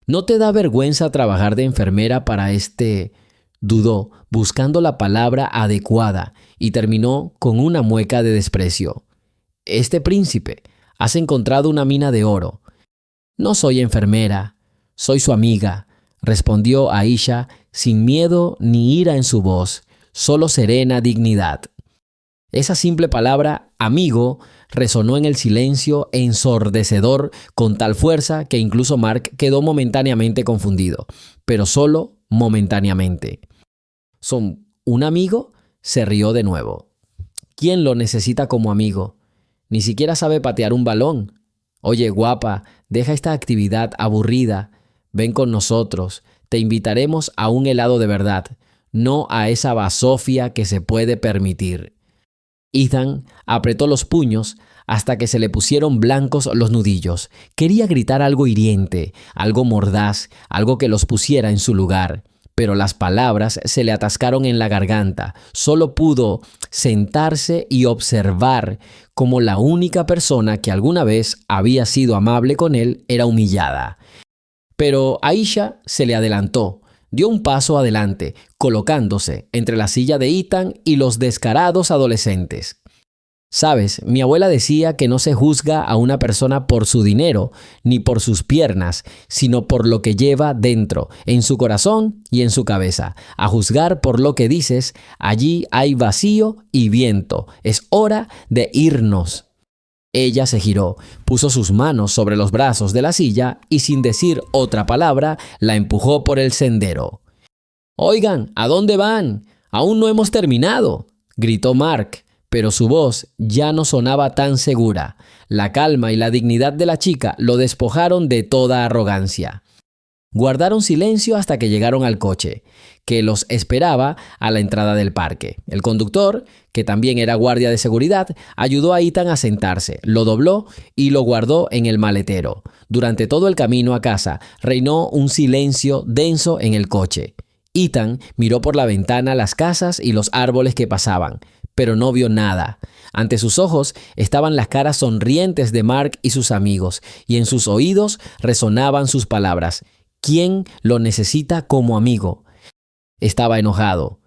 «¿No te da vergüenza trabajar de enfermera para este...?» Dudó, buscando la palabra adecuada, y terminó con una mueca de desprecio. «Este príncipe, has encontrado una mina de oro». «No soy enfermera, soy su amiga», respondió Aisha sin miedo ni ira en su voz, solo serena dignidad. Esa simple palabra, amigo, resonó en el silencio ensordecedor con tal fuerza que incluso Mark quedó momentáneamente confundido, pero solo momentáneamente. «¿Son un amigo?», se rió de nuevo. «¿Quién lo necesita como amigo? Ni siquiera sabe patear un balón. Oye, guapa, deja esta actividad aburrida. Ven con nosotros. Te invitaremos a un helado de verdad, no a esa basofia que se puede permitir». Ethan apretó los puños hasta que se le pusieron blancos los nudillos. Quería gritar algo hiriente, algo mordaz, algo que los pusiera en su lugar. Pero las palabras se le atascaron en la garganta. Solo pudo sentarse y observar cómo la única persona que alguna vez había sido amable con él era humillada. Pero Aisha se le adelantó. Dio un paso adelante, colocándose entre la silla de Ethan y los descarados adolescentes. «Sabes, mi abuela decía que no se juzga a una persona por su dinero, ni por sus piernas, sino por lo que lleva dentro, en su corazón y en su cabeza. A juzgar por lo que dices, allí hay vacío y viento. Es hora de irnos». Ella se giró, puso sus manos sobre los brazos de la silla y sin decir otra palabra, la empujó por el sendero. «Oigan, ¿a dónde van? Aún no hemos terminado», gritó Mark, pero su voz ya no sonaba tan segura. La calma y la dignidad de la chica lo despojaron de toda arrogancia. Guardaron silencio hasta que llegaron al coche, que los esperaba a la entrada del parque. El conductor, que también era guardia de seguridad, ayudó a Ethan a sentarse, lo dobló y lo guardó en el maletero. Durante todo el camino a casa, reinó un silencio denso en el coche. Ethan miró por la ventana las casas y los árboles que pasaban, pero no vio nada. Ante sus ojos estaban las caras sonrientes de Mark y sus amigos, y en sus oídos resonaban sus palabras. ¿Quién lo necesita como amigo? Estaba enojado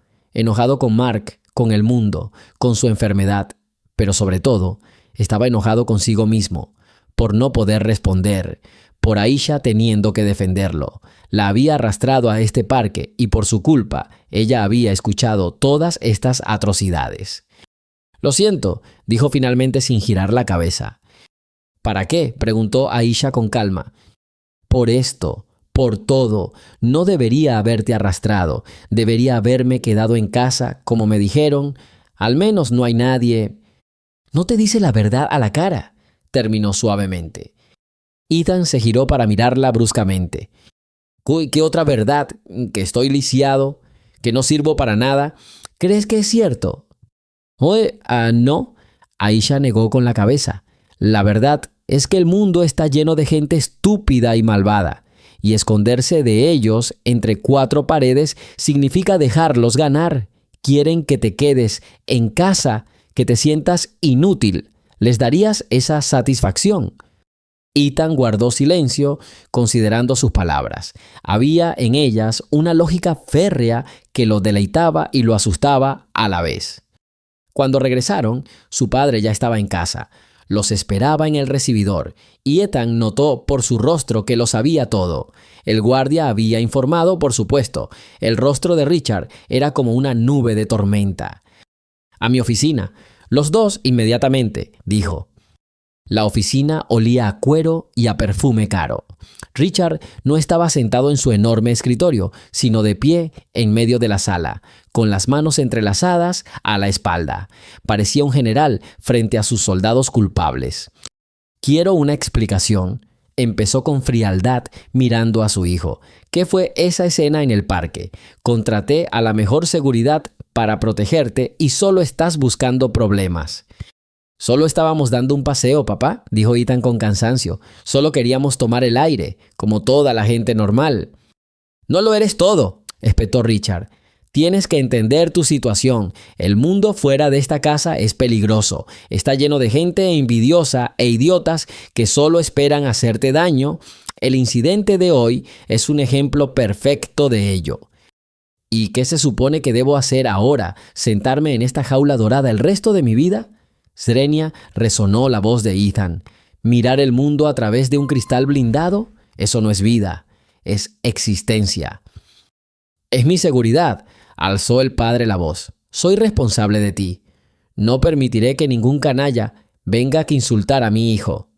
con Mark, con el mundo, con su enfermedad, pero sobre todo, estaba enojado consigo mismo, por no poder responder, por Aisha teniendo que defenderlo. La había arrastrado a este parque y por su culpa ella había escuchado todas estas atrocidades. «Lo siento», dijo finalmente sin girar la cabeza. «¿Para qué?», preguntó Aisha con calma. «Por esto, por todo, no debería haberte arrastrado, debería haberme quedado en casa, como me dijeron. Al menos no hay nadie». «No te dice la verdad a la cara», terminó suavemente. Ethan se giró para mirarla bruscamente. «¿Qué otra verdad? ¿Que estoy lisiado? ¿Que no sirvo para nada? ¿Crees que es cierto?» No. Aisha negó con la cabeza. «La verdad es que el mundo está lleno de gente estúpida y malvada, y esconderse de ellos entre cuatro paredes significa dejarlos ganar. Quieren que te quedes en casa, que te sientas inútil. ¿Les darías esa satisfacción?» Ethan guardó silencio, considerando sus palabras. Había en ellas una lógica férrea que lo deleitaba y lo asustaba a la vez. Cuando regresaron, su padre ya estaba en casa. Los esperaba en el recibidor, y Ethan notó por su rostro que lo sabía todo. El guardia había informado, por supuesto. El rostro de Richard era como una nube de tormenta. «A mi oficina». «Los dos inmediatamente», dijo. La oficina olía a cuero y a perfume caro. Richard no estaba sentado en su enorme escritorio, sino de pie en medio de la sala, con las manos entrelazadas a la espalda. Parecía un general frente a sus soldados culpables. «Quiero una explicación», empezó con frialdad mirando a su hijo. «¿Qué fue esa escena en el parque? Contraté a la mejor seguridad para protegerte y solo estás buscando problemas». «Solo estábamos dando un paseo, papá», dijo Ethan con cansancio. «Solo queríamos tomar el aire, como toda la gente normal». «No lo eres todo», espetó Richard. «Tienes que entender tu situación. El mundo fuera de esta casa es peligroso. Está lleno de gente envidiosa e idiotas que solo esperan hacerte daño. El incidente de hoy es un ejemplo perfecto de ello». «¿Y qué se supone que debo hacer ahora? ¿Sentarme en esta jaula dorada el resto de mi vida?» Serenia resonó la voz de Ethan. «¿Mirar el mundo a través de un cristal blindado? Eso no es vida, es existencia». «Es mi seguridad», alzó el padre la voz. «Soy responsable de ti. No permitiré que ningún canalla venga a insultar a mi hijo.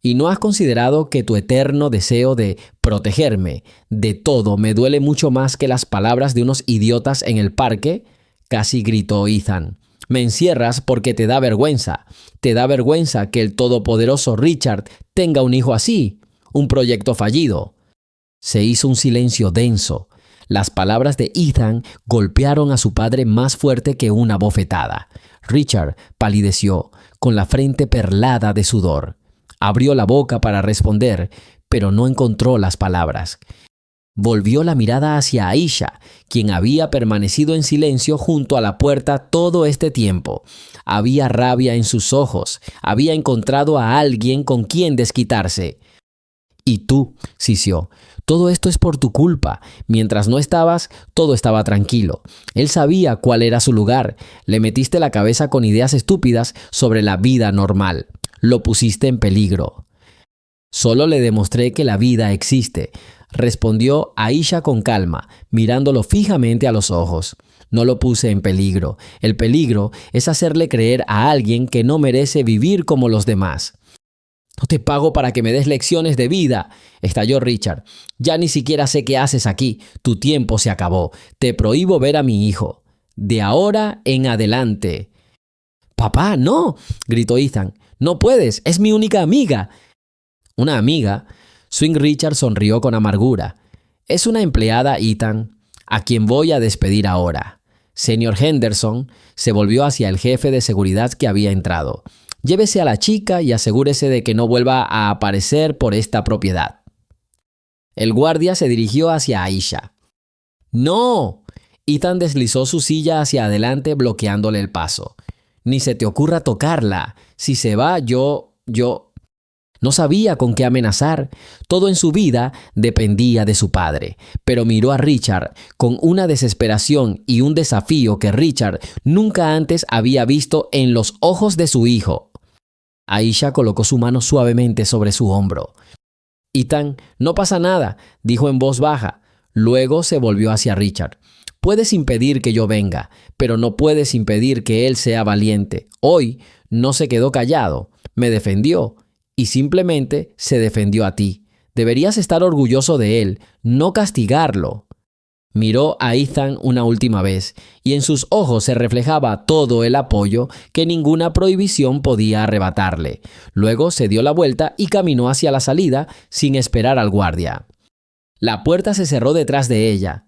¿Y no has considerado que tu eterno deseo de protegerme de todo me duele mucho más que las palabras de unos idiotas en el parque?» casi gritó Ethan. «Me encierras porque te da vergüenza. Te da vergüenza que el todopoderoso Richard tenga un hijo así, un proyecto fallido». Se hizo un silencio denso. Las palabras de Ethan golpearon a su padre más fuerte que una bofetada. Richard palideció, con la frente perlada de sudor. Abrió la boca para responder, pero no encontró las palabras. Volvió la mirada hacia Aisha, quien había permanecido en silencio junto a la puerta todo este tiempo. Había rabia en sus ojos. Había encontrado a alguien con quien desquitarse. «Y tú», sisió, «todo esto es por tu culpa. Mientras no estabas, todo estaba tranquilo. Él sabía cuál era su lugar. Le metiste la cabeza con ideas estúpidas sobre la vida normal. Lo pusiste en peligro». «Solo le demostré que la vida existe», respondió Aisha con calma, mirándolo fijamente a los ojos. «No lo puse en peligro. El peligro es hacerle creer a alguien que no merece vivir como los demás». «No te pago para que me des lecciones de vida», estalló Richard. «Ya ni siquiera sé qué haces aquí. Tu tiempo se acabó. Te prohíbo ver a mi hijo. De ahora en adelante». «Papá, no», gritó Ethan. «No puedes. Es mi única amiga». «¿Una amiga?» Swing Richard sonrió con amargura. «Es una empleada, Ethan, a quien voy a despedir ahora». Señor Henderson se volvió hacia el jefe de seguridad que había entrado. «Llévese a la chica y asegúrese de que no vuelva a aparecer por esta propiedad». El guardia se dirigió hacia Aisha. «¡No!». Ethan deslizó su silla hacia adelante bloqueándole el paso. «Ni se te ocurra tocarla. Si se va, yo... No sabía con qué amenazar. Todo en su vida dependía de su padre. Pero miró a Richard con una desesperación y un desafío que Richard nunca antes había visto en los ojos de su hijo. Aisha colocó su mano suavemente sobre su hombro. Ethan, no pasa nada, dijo en voz baja. Luego se volvió hacia Richard. Puedes impedir que yo venga, pero no puedes impedir que él sea valiente. Hoy no se quedó callado, me defendió y simplemente se defendió a ti. Deberías estar orgulloso de él, no castigarlo. Miró a Ethan una última vez y en sus ojos se reflejaba todo el apoyo que ninguna prohibición podía arrebatarle. Luego se dio la vuelta y caminó hacia la salida sin esperar al guardia. La puerta se cerró detrás de ella.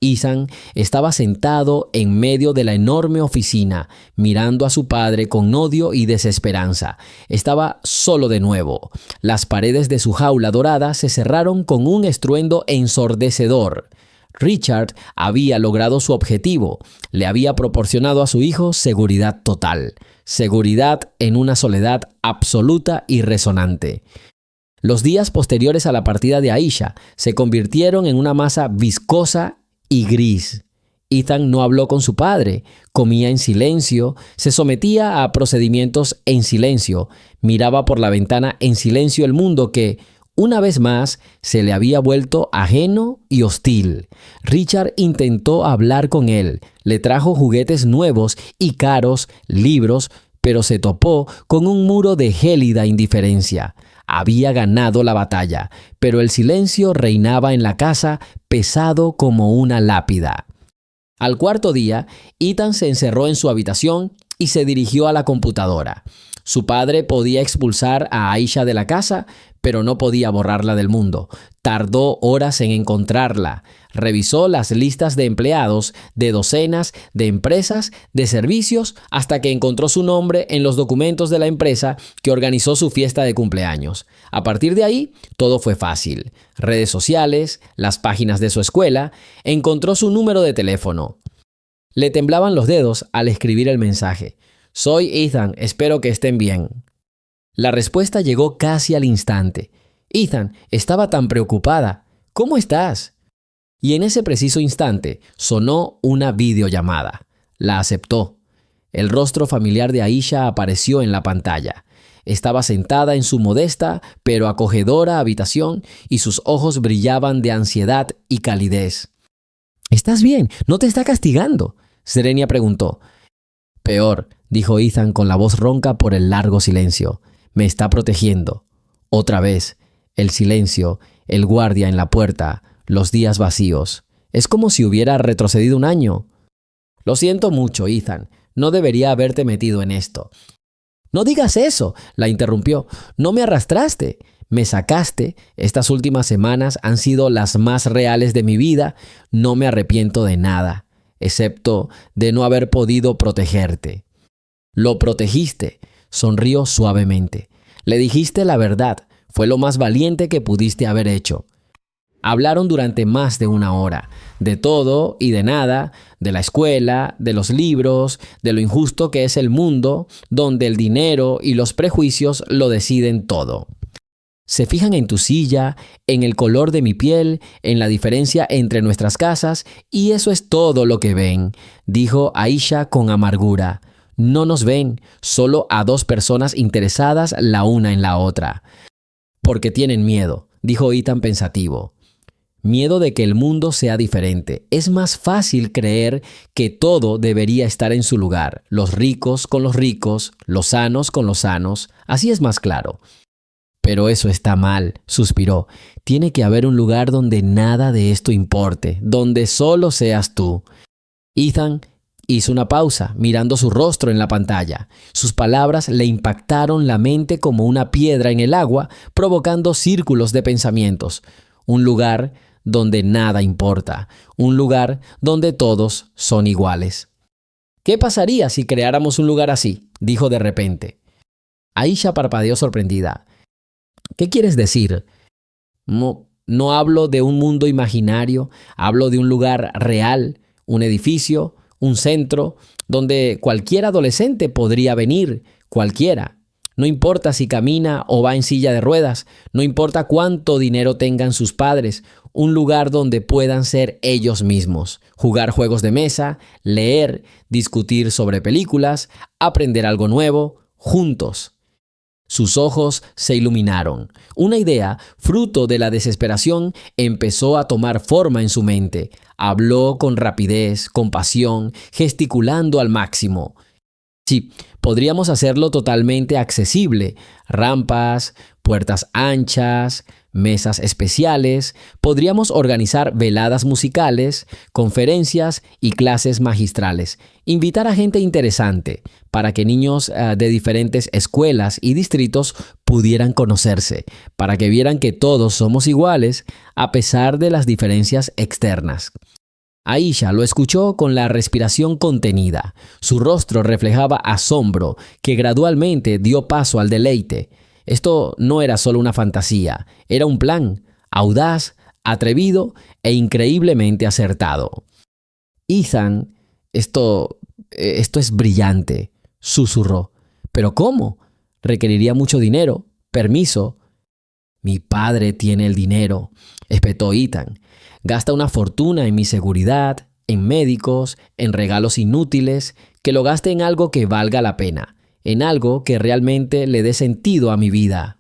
Ethan estaba sentado en medio de la enorme oficina, mirando a su padre con odio y desesperanza. Estaba solo de nuevo. Las paredes de su jaula dorada se cerraron con un estruendo ensordecedor. Richard había logrado su objetivo. Le había proporcionado a su hijo seguridad total. Seguridad en una soledad absoluta y resonante. Los días posteriores a la partida de Aisha se convirtieron en una masa viscosa y gris. Ethan no habló con su padre, comía en silencio, se sometía a procedimientos en silencio, miraba por la ventana en silencio el mundo que, una vez más, se le había vuelto ajeno y hostil. Richard intentó hablar con él, le trajo juguetes nuevos y caros, libros, pero se topó con un muro de gélida indiferencia. Había ganado la batalla, pero el silencio reinaba en la casa, pesado como una lápida. Al cuarto día, Ethan se encerró en su habitación y se dirigió a la computadora. Su padre podía expulsar a Aisha de la casa, pero no podía borrarla del mundo. Tardó horas en encontrarla. Revisó las listas de empleados, de docenas, de empresas, de servicios, hasta que encontró su nombre en los documentos de la empresa que organizó su fiesta de cumpleaños. A partir de ahí, todo fue fácil. Redes sociales, las páginas de su escuela, encontró su número de teléfono. Le temblaban los dedos al escribir el mensaje. Soy Ethan, espero que estén bien. La respuesta llegó casi al instante. Ethan, estaba tan preocupada. ¿Cómo estás? Y en ese preciso instante sonó una videollamada. La aceptó. El rostro familiar de Aisha apareció en la pantalla. Estaba sentada en su modesta pero acogedora habitación y sus ojos brillaban de ansiedad y calidez. ¿Estás bien? ¿No te está castigando?, Serenia preguntó. Peor, dijo Ethan con la voz ronca por el largo silencio. Me está protegiendo. Otra vez, el silencio, el guardia en la puerta, los días vacíos. Es como si hubiera retrocedido un año. Lo siento mucho, Ethan. No debería haberte metido en esto. No digas eso, la interrumpió. No me arrastraste. Me sacaste. Estas últimas semanas han sido las más reales de mi vida. No me arrepiento de nada, excepto de no haber podido protegerte. Lo protegiste, sonrió suavemente. Le dijiste la verdad, fue lo más valiente que pudiste haber hecho. Hablaron durante más de una hora, de todo y de nada, de la escuela, de los libros, de lo injusto que es el mundo, donde el dinero y los prejuicios lo deciden todo. Se fijan en tu silla, en el color de mi piel, en la diferencia entre nuestras casas, y eso es todo lo que ven, dijo Aisha con amargura. No nos ven, solo a dos personas interesadas la una en la otra. Porque tienen miedo, dijo Ethan pensativo. Miedo de que el mundo sea diferente. Es más fácil creer que todo debería estar en su lugar. Los ricos con los ricos, los sanos con los sanos. Así es más claro. Pero eso está mal, suspiró. Tiene que haber un lugar donde nada de esto importe, donde solo seas tú. Ethan hizo una pausa, mirando su rostro en la pantalla. Sus palabras le impactaron la mente como una piedra en el agua, provocando círculos de pensamientos. Un lugar donde nada importa. Un lugar donde todos son iguales. ¿Qué pasaría si creáramos un lugar así?, dijo de repente. Aisha parpadeó sorprendida. ¿Qué quieres decir? No hablo de un mundo imaginario, hablo de un lugar real, un edificio, un centro, donde cualquier adolescente podría venir, cualquiera. No importa si camina o va en silla de ruedas, no importa cuánto dinero tengan sus padres, un lugar donde puedan ser ellos mismos, jugar juegos de mesa, leer, discutir sobre películas, aprender algo nuevo, juntos. Sus ojos se iluminaron. Una idea, fruto de la desesperación, empezó a tomar forma en su mente. Habló con rapidez, con pasión, gesticulando al máximo. Sí, podríamos hacerlo totalmente accesible. Rampas, puertas anchas, mesas especiales. Podríamos organizar veladas musicales, conferencias y clases magistrales. Invitar a gente interesante para que niños de diferentes escuelas y distritos pudieran conocerse, para que vieran que todos somos iguales a pesar de las diferencias externas. Aisha lo escuchó con la respiración contenida. Su rostro reflejaba asombro que gradualmente dio paso al deleite. Esto no era solo una fantasía, era un plan, audaz, atrevido e increíblemente acertado. Ethan, esto es brillante, susurró. ¿Pero cómo? Requeriría mucho dinero, permiso. Mi padre tiene el dinero, espetó Ethan. Gasta una fortuna en mi seguridad, en médicos, en regalos inútiles, que lo gaste en algo que valga la pena, en algo que realmente le dé sentido a mi vida.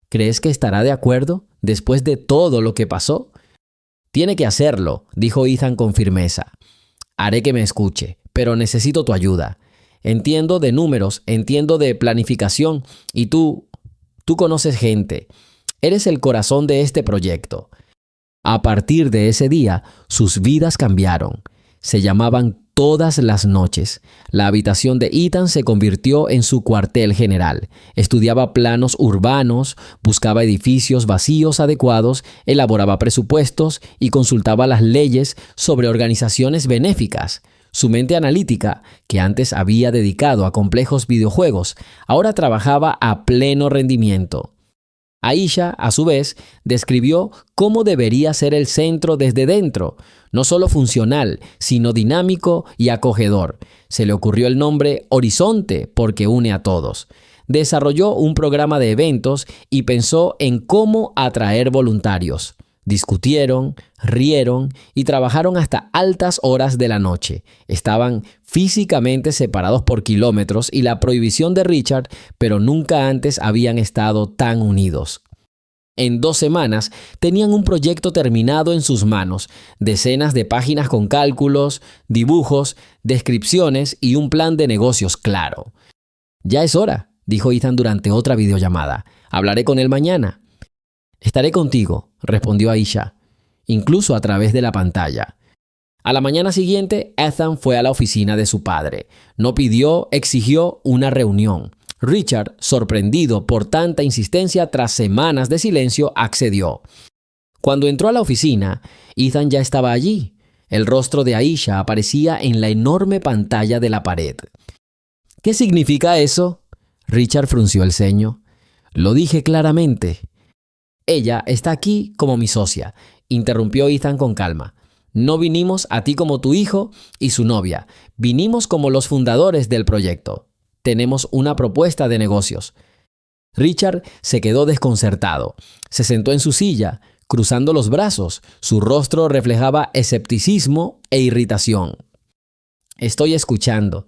¿Crees que estará de acuerdo después de todo lo que pasó? Tiene que hacerlo, dijo Ethan con firmeza. Haré que me escuche, pero necesito tu ayuda. Entiendo de números, entiendo de planificación y tú conoces gente. Eres el corazón de este proyecto. A partir de ese día, sus vidas cambiaron. Se llamaban todas las noches. La habitación de Ethan se convirtió en su cuartel general. Estudiaba planos urbanos, buscaba edificios vacíos adecuados, elaboraba presupuestos y consultaba las leyes sobre organizaciones benéficas. Su mente analítica, que antes había dedicado a complejos videojuegos, ahora trabajaba a pleno rendimiento. Aisha, a su vez, describió cómo debería ser el centro desde dentro, no solo funcional, sino dinámico y acogedor. Se le ocurrió el nombre Horizonte porque une a todos. Desarrolló un programa de eventos y pensó en cómo atraer voluntarios. Discutieron, rieron y trabajaron hasta altas horas de la noche. Estaban físicamente separados por kilómetros y la prohibición de Richard, pero nunca antes habían estado tan unidos. En 2 semanas tenían un proyecto terminado en sus manos, decenas de páginas con cálculos, dibujos, descripciones y un plan de negocios claro. Ya es hora, dijo Ethan durante otra videollamada. Hablaré con él mañana. Estaré contigo, respondió Aisha, incluso a través de la pantalla. A la mañana siguiente, Ethan fue a la oficina de su padre. No pidió, exigió una reunión. Richard, sorprendido por tanta insistencia tras semanas de silencio, accedió. Cuando entró a la oficina, Ethan ya estaba allí. El rostro de Aisha aparecía en la enorme pantalla de la pared. ¿Qué significa eso? Richard frunció el ceño. Lo dije claramente. Ella está aquí como mi socia, interrumpió Ethan con calma. No vinimos a ti como tu hijo y su novia. Vinimos como los fundadores del proyecto. Tenemos una propuesta de negocios. Richard se quedó desconcertado. Se sentó en su silla, cruzando los brazos. Su rostro reflejaba escepticismo e irritación. Estoy escuchando.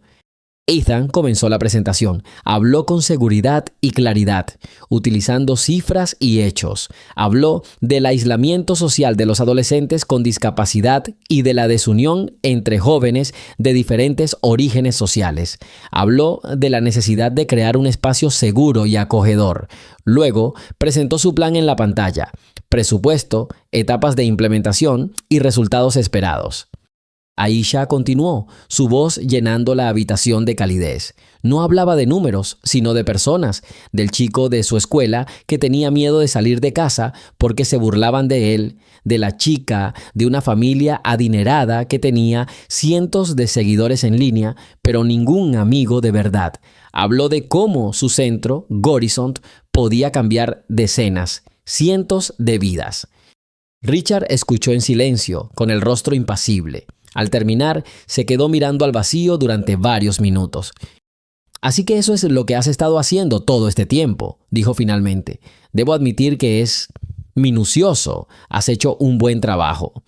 Ethan comenzó la presentación. Habló con seguridad y claridad, utilizando cifras y hechos. Habló del aislamiento social de los adolescentes con discapacidad y de la desunión entre jóvenes de diferentes orígenes sociales. Habló de la necesidad de crear un espacio seguro y acogedor. Luego, presentó su plan en la pantalla: presupuesto, etapas de implementación y resultados esperados. Aisha continuó, su voz llenando la habitación de calidez. No hablaba de números, sino de personas, del chico de su escuela que tenía miedo de salir de casa porque se burlaban de él, de la chica de una familia adinerada que tenía cientos de seguidores en línea, pero ningún amigo de verdad. Habló de cómo su centro, Gorizont, podía cambiar decenas, cientos de vidas. Richard escuchó en silencio, con el rostro impasible. Al terminar, se quedó mirando al vacío durante varios minutos. Así que eso es lo que has estado haciendo todo este tiempo, dijo finalmente. Debo admitir que es minucioso. Has hecho un buen trabajo.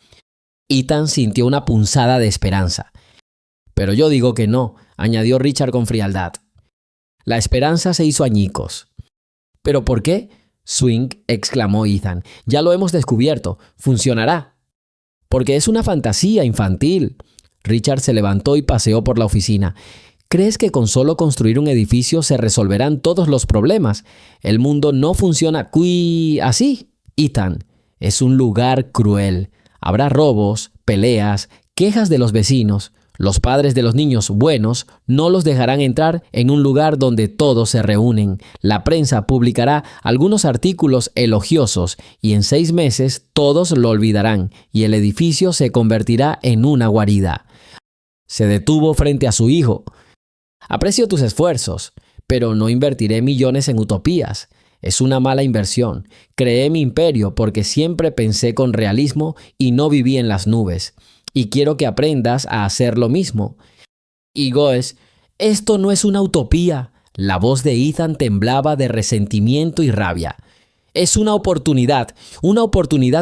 Ethan sintió una punzada de esperanza. Pero yo digo que no, añadió Richard con frialdad. La esperanza se hizo añicos. ¿Pero por qué? Swing, exclamó Ethan. Ya lo hemos descubierto. Funcionará. Porque es una fantasía infantil. Richard se levantó y paseó por la oficina. ¿Crees que con solo construir un edificio se resolverán todos los problemas? El mundo no funciona así, Ethan. Es un lugar cruel. Habrá robos, peleas, quejas de los vecinos. Los padres de los niños buenos no los dejarán entrar en un lugar donde todos se reúnen. La prensa publicará algunos artículos elogiosos y en 6 meses todos lo olvidarán y el edificio se convertirá en una guarida. Se detuvo frente a su hijo. Aprecio tus esfuerzos, pero no invertiré millones en utopías. Es una mala inversión. Creé mi imperio porque siempre pensé con realismo y no viví en las nubes. Y quiero que aprendas a hacer lo mismo. Y Goes, esto no es una utopía. La voz de Ethan temblaba de resentimiento y rabia. Es una oportunidad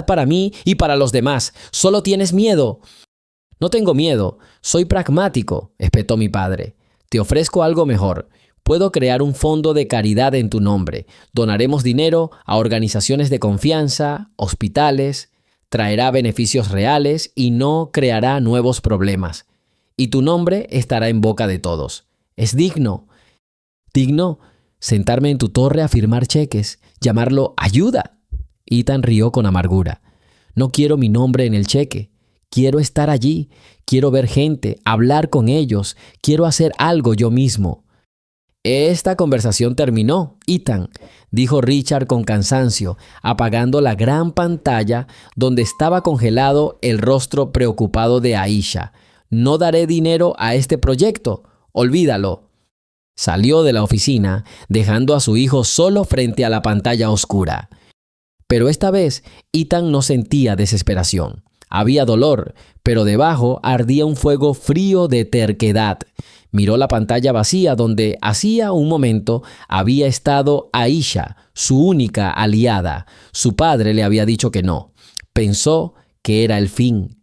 para mí y para los demás. Solo tienes miedo. No tengo miedo, soy pragmático, espetó mi padre. Te ofrezco algo mejor. Puedo crear un fondo de caridad en tu nombre. Donaremos dinero a organizaciones de confianza, hospitales. Traerá beneficios reales y no creará nuevos problemas. Y tu nombre estará en boca de todos. Es digno. Digno sentarme en tu torre a firmar cheques, llamarlo ayuda. Ethan rió con amargura. No quiero mi nombre en el cheque. Quiero estar allí. Quiero ver gente, hablar con ellos. Quiero hacer algo yo mismo. Esta conversación terminó, Ethan, dijo Richard con cansancio, apagando la gran pantalla donde estaba congelado el rostro preocupado de Aisha. No daré dinero a este proyecto. Olvídalo. Salió de la oficina, dejando a su hijo solo frente a la pantalla oscura. Pero esta vez, Ethan no sentía desesperación. Había dolor, pero debajo ardía un fuego frío de terquedad. Miró la pantalla vacía donde hacía un momento había estado Aisha, su única aliada. Su padre le había dicho que no. Pensó que era el fin.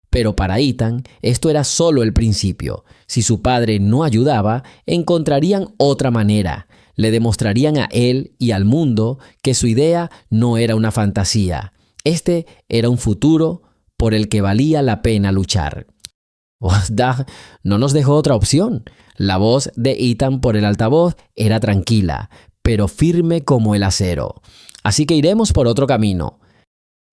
Pero para Ethan esto era solo el principio. Si su padre no ayudaba, encontrarían otra manera. Le demostrarían a él y al mundo que su idea no era una fantasía. Este era un futuro por el que valía la pena luchar. Dag no nos dejó otra opción. La voz de Ethan por el altavoz era tranquila, pero firme como el acero. Así que iremos por otro camino.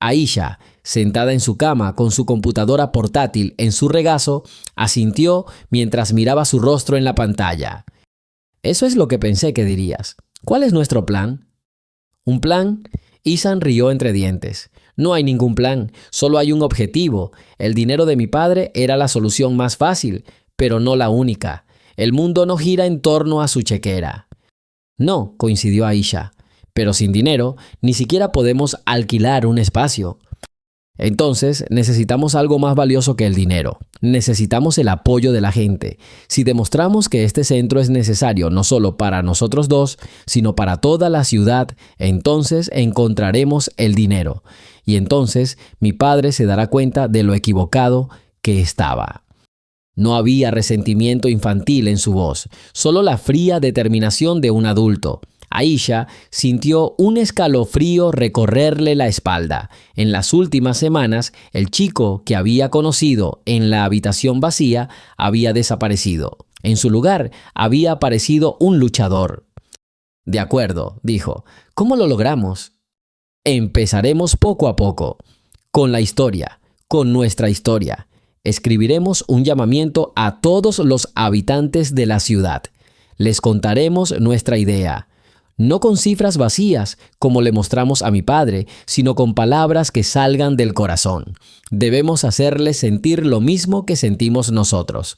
Aisha, sentada en su cama con su computadora portátil en su regazo, asintió mientras miraba su rostro en la pantalla. Eso es lo que pensé que dirías. ¿Cuál es nuestro plan? ¿Un plan? Ethan rió entre dientes. No hay ningún plan, solo hay un objetivo. El dinero de mi padre era la solución más fácil, pero no la única. El mundo no gira en torno a su chequera. No, coincidió Aisha, pero sin dinero ni siquiera podemos alquilar un espacio. Entonces necesitamos algo más valioso que el dinero. Necesitamos el apoyo de la gente. Si demostramos que este centro es necesario no solo para nosotros dos, sino para toda la ciudad, entonces encontraremos el dinero. Y entonces mi padre se dará cuenta de lo equivocado que estaba. No había resentimiento infantil en su voz, solo la fría determinación de un adulto. Aisha sintió un escalofrío recorrerle la espalda. En las últimas semanas, el chico que había conocido en la habitación vacía había desaparecido. En su lugar había aparecido un luchador. De acuerdo, dijo. ¿Cómo lo logramos? Empezaremos poco a poco, con la historia, con nuestra historia. Escribiremos un llamamiento a todos los habitantes de la ciudad. Les contaremos nuestra idea. No con cifras vacías, como le mostramos a mi padre, sino con palabras que salgan del corazón. Debemos hacerles sentir lo mismo que sentimos nosotros.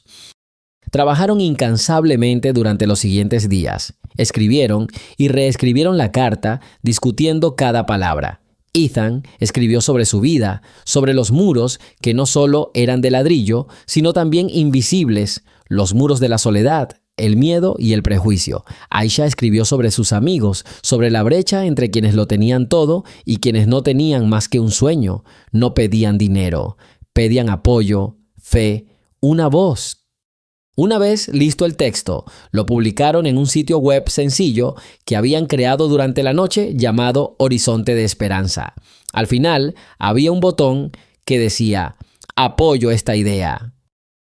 Trabajaron incansablemente durante los siguientes días. Escribieron y reescribieron la carta, discutiendo cada palabra. Ethan escribió sobre su vida, sobre los muros que no solo eran de ladrillo, sino también invisibles, los muros de la soledad, el miedo y el prejuicio. Aisha escribió sobre sus amigos, sobre la brecha entre quienes lo tenían todo y quienes no tenían más que un sueño. No pedían dinero, pedían apoyo, fe, una voz. Una vez listo el texto, lo publicaron en un sitio web sencillo que habían creado durante la noche llamado Horizonte de Esperanza. Al final había un botón que decía «Apoyo esta idea».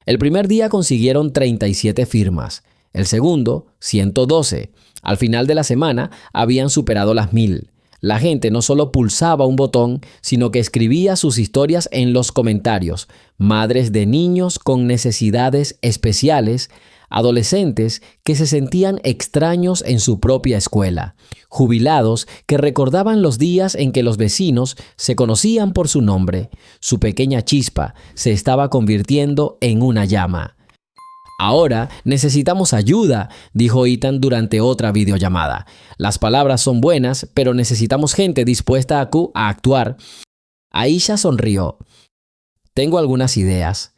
El primer día consiguieron 37 firmas, el segundo 112. Al final de la semana habían superado las 1000. La gente no solo pulsaba un botón, sino que escribía sus historias en los comentarios. Madres de niños con necesidades especiales, adolescentes que se sentían extraños en su propia escuela, jubilados que recordaban los días en que los vecinos se conocían por su nombre. Su pequeña chispa se estaba convirtiendo en una llama. «Ahora necesitamos ayuda», dijo Ethan durante otra videollamada. «Las palabras son buenas, pero necesitamos gente dispuesta a actuar». Aisha sonrió. «Tengo algunas ideas».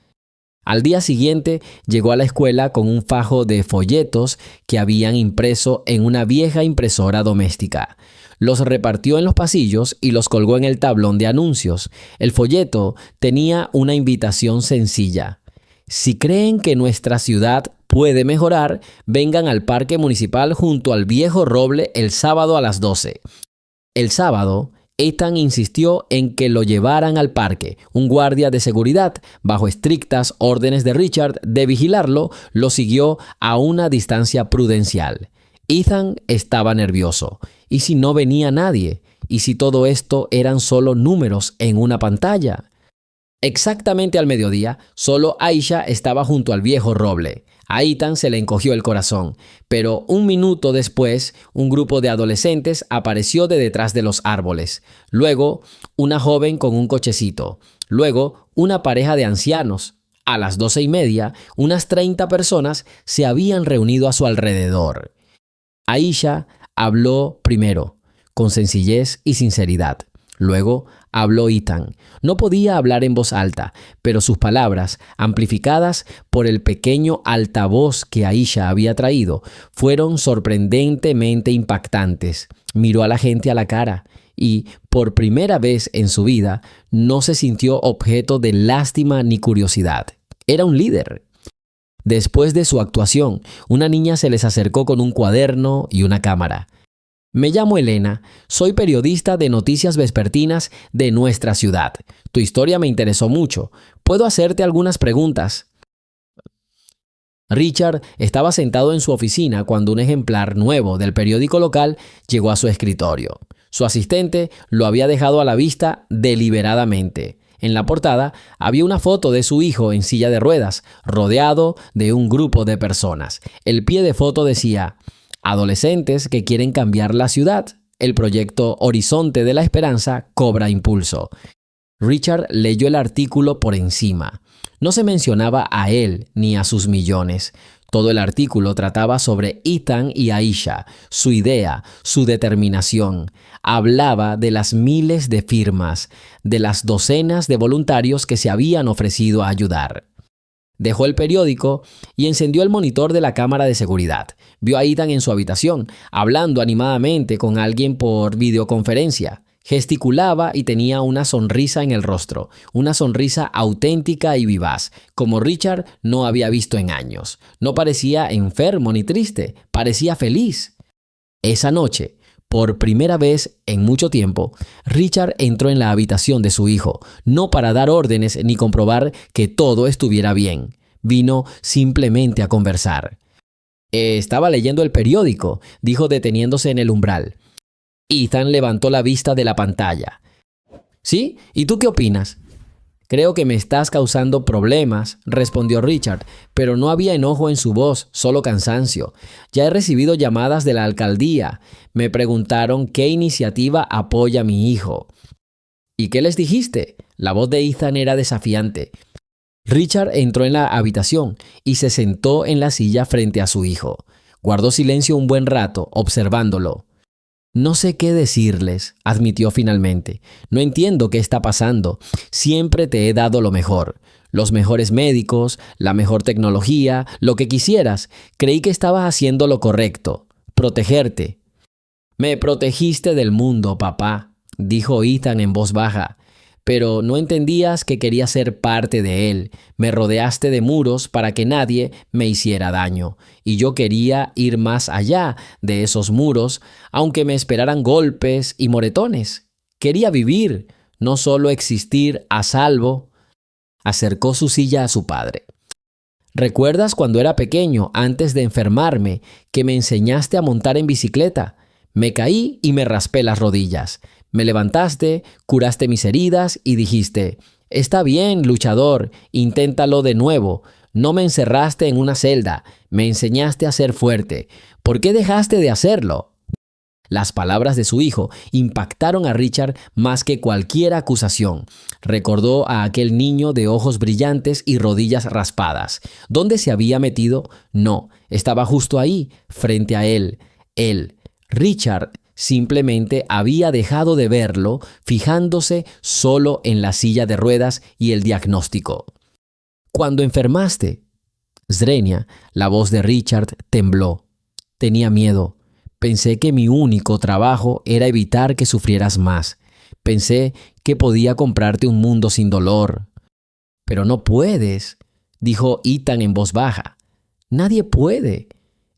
Al día siguiente llegó a la escuela con un fajo de folletos que habían impreso en una vieja impresora doméstica. Los repartió en los pasillos y los colgó en el tablón de anuncios. El folleto tenía una invitación sencilla. «Si creen que nuestra ciudad puede mejorar, vengan al parque municipal junto al viejo roble el sábado a las 12. El sábado, Ethan insistió en que lo llevaran al parque. Un guardia de seguridad, bajo estrictas órdenes de Richard de vigilarlo, lo siguió a una distancia prudencial. Ethan estaba nervioso. ¿Y si no venía nadie? ¿Y si todo esto eran solo números en una pantalla? Exactamente al mediodía, solo Aisha estaba junto al viejo roble. A Ethan se le encogió el corazón, pero un minuto después, un grupo de adolescentes apareció de detrás de los árboles. Luego, una joven con un cochecito. Luego, una pareja de ancianos. A las 12:30, unas 30 personas se habían reunido a su alrededor. Aisha habló primero, con sencillez y sinceridad. Luego habló Ethan. No podía hablar en voz alta, pero sus palabras, amplificadas por el pequeño altavoz que Aisha había traído, fueron sorprendentemente impactantes. Miró a la gente a la cara y, por primera vez en su vida, no se sintió objeto de lástima ni curiosidad. Era un líder. Después de su actuación, una niña se les acercó con un cuaderno y una cámara. «Me llamo Elena, soy periodista de noticias vespertinas de nuestra ciudad. Tu historia me interesó mucho. ¿Puedo hacerte algunas preguntas?» Richard estaba sentado en su oficina cuando un ejemplar nuevo del periódico local llegó a su escritorio. Su asistente lo había dejado a la vista deliberadamente. En la portada había una foto de su hijo en silla de ruedas, rodeado de un grupo de personas. El pie de foto decía: «Adolescentes que quieren cambiar la ciudad. El proyecto Horizonte de la Esperanza cobra impulso». Richard leyó el artículo por encima. No se mencionaba a él ni a sus millones. Todo el artículo trataba sobre Ethan y Aisha, su idea, su determinación. Hablaba de las miles de firmas, de las docenas de voluntarios que se habían ofrecido a ayudar. Dejó el periódico y encendió el monitor de la cámara de seguridad. Vio a Ethan en su habitación, hablando animadamente con alguien por videoconferencia. Gesticulaba y tenía una sonrisa en el rostro, una sonrisa auténtica y vivaz, como Richard no había visto en años. No parecía enfermo ni triste, parecía feliz. Esa noche, por primera vez en mucho tiempo, Richard entró en la habitación de su hijo, no para dar órdenes ni comprobar que todo estuviera bien. Vino simplemente a conversar. «Estaba leyendo el periódico», dijo deteniéndose en el umbral. Ethan levantó la vista de la pantalla. «¿Sí? ¿Y tú qué opinas?» «Creo que me estás causando problemas», respondió Richard, pero no había enojo en su voz, solo cansancio. «Ya he recibido llamadas de la alcaldía. Me preguntaron qué iniciativa apoya mi hijo». «¿Y qué les dijiste?» La voz de Ethan era desafiante. Richard entró en la habitación y se sentó en la silla frente a su hijo. Guardó silencio un buen rato, observándolo. «No sé qué decirles», admitió finalmente. «No entiendo qué está pasando. Siempre te he dado lo mejor. Los mejores médicos, la mejor tecnología, lo que quisieras. Creí que estabas haciendo lo correcto. Protegerte». «Me protegiste del mundo, papá», dijo Ethan en voz baja. pero no entendías que quería ser parte de él. Me rodeaste de muros para que nadie me hiciera daño. Y yo quería ir más allá de esos muros, aunque me esperaran golpes y moretones. Quería vivir, no solo existir a salvo. Acercó su silla a su padre. ¿Recuerdas cuando era pequeño, antes de enfermarme, que me enseñaste a montar en bicicleta? Me caí y me raspé las rodillas. Me levantaste, curaste mis heridas y dijiste: «Está bien, luchador, inténtalo de nuevo». No me encerraste en una celda, me enseñaste a ser fuerte. ¿Por qué dejaste de hacerlo? Las palabras de su hijo impactaron a Richard más que cualquier acusación. Recordó a aquel niño de ojos brillantes y rodillas raspadas. ¿Dónde se había metido? No, estaba justo ahí, frente a él. Él, Richard, simplemente había dejado de verlo, fijándose solo en la silla de ruedas y el diagnóstico. Cuando enfermaste, Zrenia, la voz de Richard tembló. Tenía miedo. Pensé que mi único trabajo era evitar que sufrieras más. Pensé que podía comprarte un mundo sin dolor. Pero no puedes, dijo Ethan en voz baja. Nadie puede.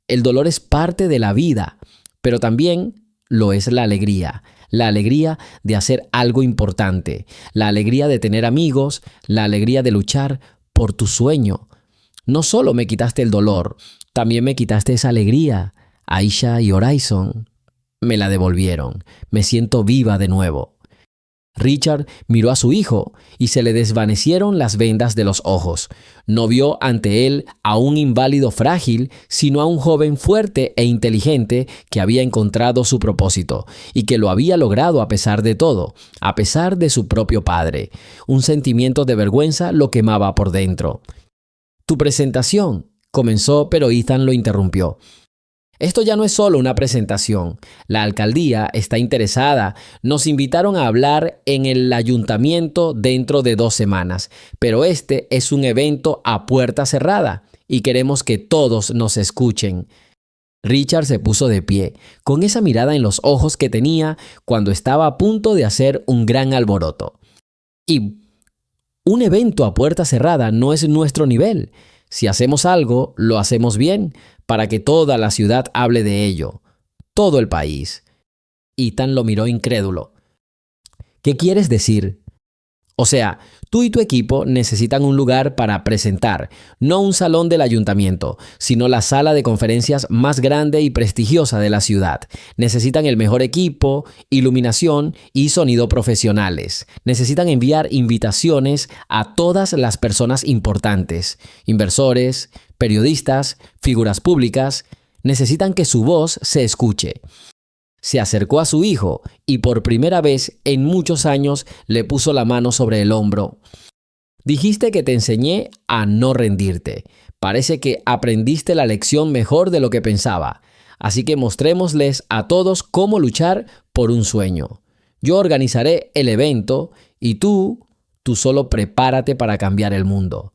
El dolor es parte de la vida, pero también lo es la alegría de hacer algo importante, la alegría de tener amigos, la alegría de luchar por tu sueño. No solo me quitaste el dolor, también me quitaste esa alegría. Aisha y Horizon me la devolvieron. Me siento viva de nuevo. Richard miró a su hijo y se le desvanecieron las vendas de los ojos. No vio ante él a un inválido frágil, sino a un joven fuerte e inteligente que había encontrado su propósito y que lo había logrado a pesar de todo, a pesar de su propio padre. Un sentimiento de vergüenza lo quemaba por dentro. «Tu presentación», comenzó, pero Ethan lo interrumpió. Esto ya no es solo una presentación. La alcaldía está interesada. Nos invitaron a hablar en el ayuntamiento dentro de 2 semanas, pero este es un evento a puerta cerrada y queremos que todos nos escuchen. Richard se puso de pie, con esa mirada en los ojos que tenía cuando estaba a punto de hacer un gran alboroto. Y un evento a puerta cerrada no es nuestro nivel. Si hacemos algo, lo hacemos bien, para que toda la ciudad hable de ello. Todo el país. Ethan lo miró incrédulo. ¿Qué quieres decir? O sea, tú y tu equipo necesitan un lugar para presentar, no un salón del ayuntamiento, sino la sala de conferencias más grande y prestigiosa de la ciudad. Necesitan el mejor equipo, iluminación y sonido profesionales. Necesitan enviar invitaciones a todas las personas importantes, inversores, periodistas, figuras públicas. Necesitan que su voz se escuche. Se acercó a su hijo y por primera vez en muchos años le puso la mano sobre el hombro. Dijiste que te enseñé a no rendirte. Parece que aprendiste la lección mejor de lo que pensaba. Así que mostrémosles a todos cómo luchar por un sueño. Yo organizaré el evento y tú solo prepárate para cambiar el mundo.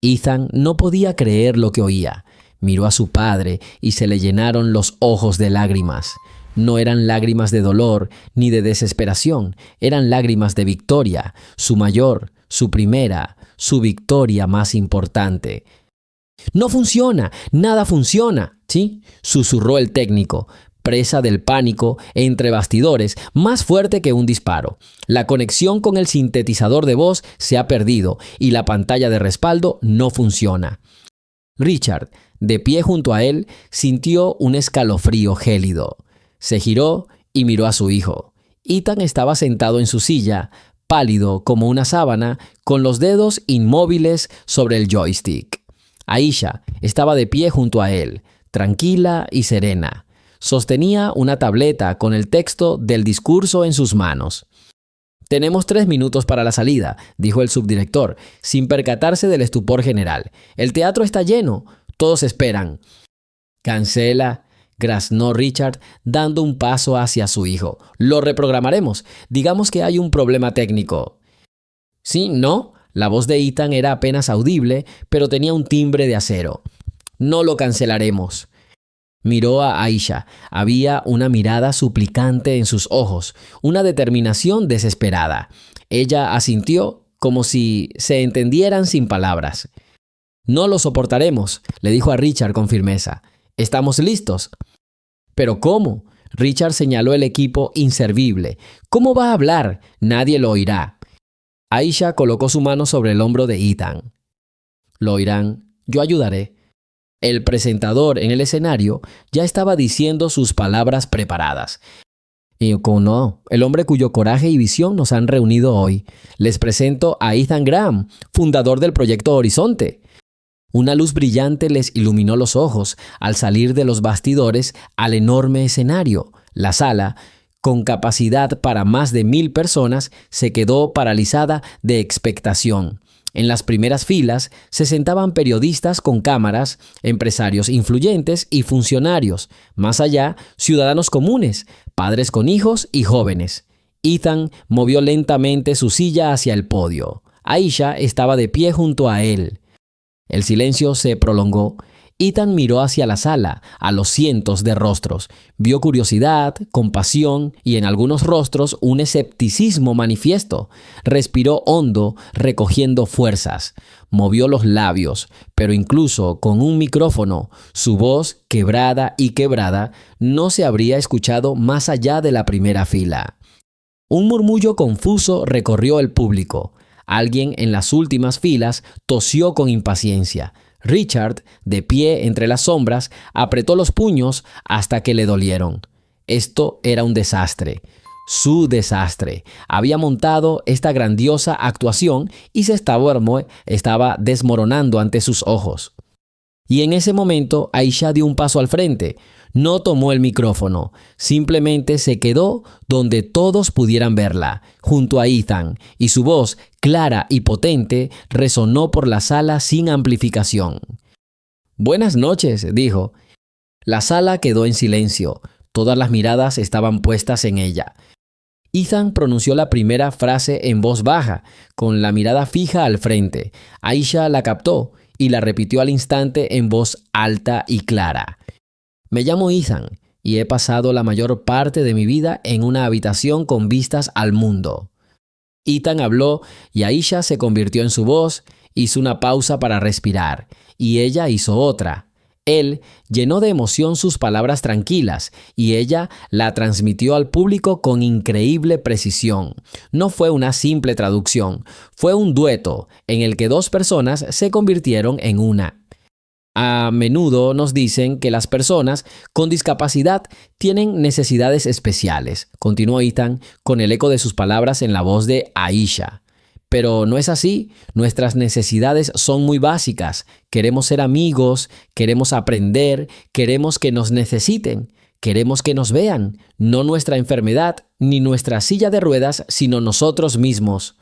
Ethan no podía creer lo que oía. Miró a su padre y se le llenaron los ojos de lágrimas. No eran lágrimas de dolor ni de desesperación, eran lágrimas de victoria, su mayor, su primera, su victoria más importante. «No funciona, nada funciona», ¿sí?, susurró el técnico, presa del pánico entre bastidores, más fuerte que un disparo. La conexión con el sintetizador de voz se ha perdido y la pantalla de respaldo no funciona. Richard, de pie junto a él, sintió un escalofrío gélido. Se giró y miró a su hijo. Ethan estaba sentado en su silla, pálido como una sábana, con los dedos inmóviles sobre el joystick. Aisha estaba de pie junto a él, tranquila y serena. Sostenía una tableta con el texto del discurso en sus manos. «Tenemos 3 minutos para la salida», dijo el subdirector, sin percatarse del estupor general. «El teatro está lleno. Todos esperan». «Cancela», graznó Richard, dando un paso hacia su hijo. «Lo reprogramaremos. Digamos que hay un problema técnico». «Sí, no». La voz de Ethan era apenas audible, pero tenía un timbre de acero. «No lo cancelaremos». Miró a Aisha. Había una mirada suplicante en sus ojos, una determinación desesperada. Ella asintió como si se entendieran sin palabras. No lo soportaremos, le dijo a Richard con firmeza. ¿Estamos listos? ¿Pero cómo? Richard señaló el equipo inservible. ¿Cómo va a hablar? Nadie lo oirá. Aisha colocó su mano sobre el hombro de Ethan. Lo oirán. Yo ayudaré. El presentador en el escenario ya estaba diciendo sus palabras preparadas. Y no, el hombre cuyo coraje y visión nos han reunido hoy. Les presento a Ethan Graham, fundador del Proyecto Horizonte. Una luz brillante les iluminó los ojos al salir de los bastidores al enorme escenario. La sala, con capacidad para más de 1000 personas, se quedó paralizada de expectación. En las primeras filas se sentaban periodistas con cámaras, empresarios influyentes y funcionarios. Más allá, ciudadanos comunes, padres con hijos y jóvenes. Ethan movió lentamente su silla hacia el podio. Aisha estaba de pie junto a él. El silencio se prolongó. Ethan miró hacia la sala, a los cientos de rostros. Vio curiosidad, compasión y en algunos rostros un escepticismo manifiesto. Respiró hondo, recogiendo fuerzas. Movió los labios, pero incluso con un micrófono, su voz, quebrada y quebrada, no se habría escuchado más allá de la primera fila. Un murmullo confuso recorrió el público. Alguien en las últimas filas tosió con impaciencia. Richard, de pie entre las sombras, apretó los puños hasta que le dolieron. Esto era un desastre. Su desastre. Había montado esta grandiosa actuación y se estaba desmoronando ante sus ojos. Y en ese momento Aisha dio un paso al frente. No tomó el micrófono, simplemente se quedó donde todos pudieran verla, junto a Ethan, y su voz, clara y potente, resonó por la sala sin amplificación. «Buenas noches», dijo. La sala quedó en silencio, todas las miradas estaban puestas en ella. Ethan pronunció la primera frase en voz baja, con la mirada fija al frente. Aisha la captó y la repitió al instante en voz alta y clara. Me llamo Ethan y he pasado la mayor parte de mi vida en una habitación con vistas al mundo. Ethan habló y Aisha se convirtió en su voz, hizo una pausa para respirar y ella hizo otra. Él llenó de emoción sus palabras tranquilas y ella la transmitió al público con increíble precisión. No fue una simple traducción, fue un dueto en el que dos personas se convirtieron en una. A menudo nos dicen que las personas con discapacidad tienen necesidades especiales, continuó Ethan con el eco de sus palabras en la voz de Aisha. Pero no es así, nuestras necesidades son muy básicas. Queremos ser amigos, queremos aprender, queremos que nos necesiten, queremos que nos vean, no nuestra enfermedad ni nuestra silla de ruedas, sino nosotros mismos.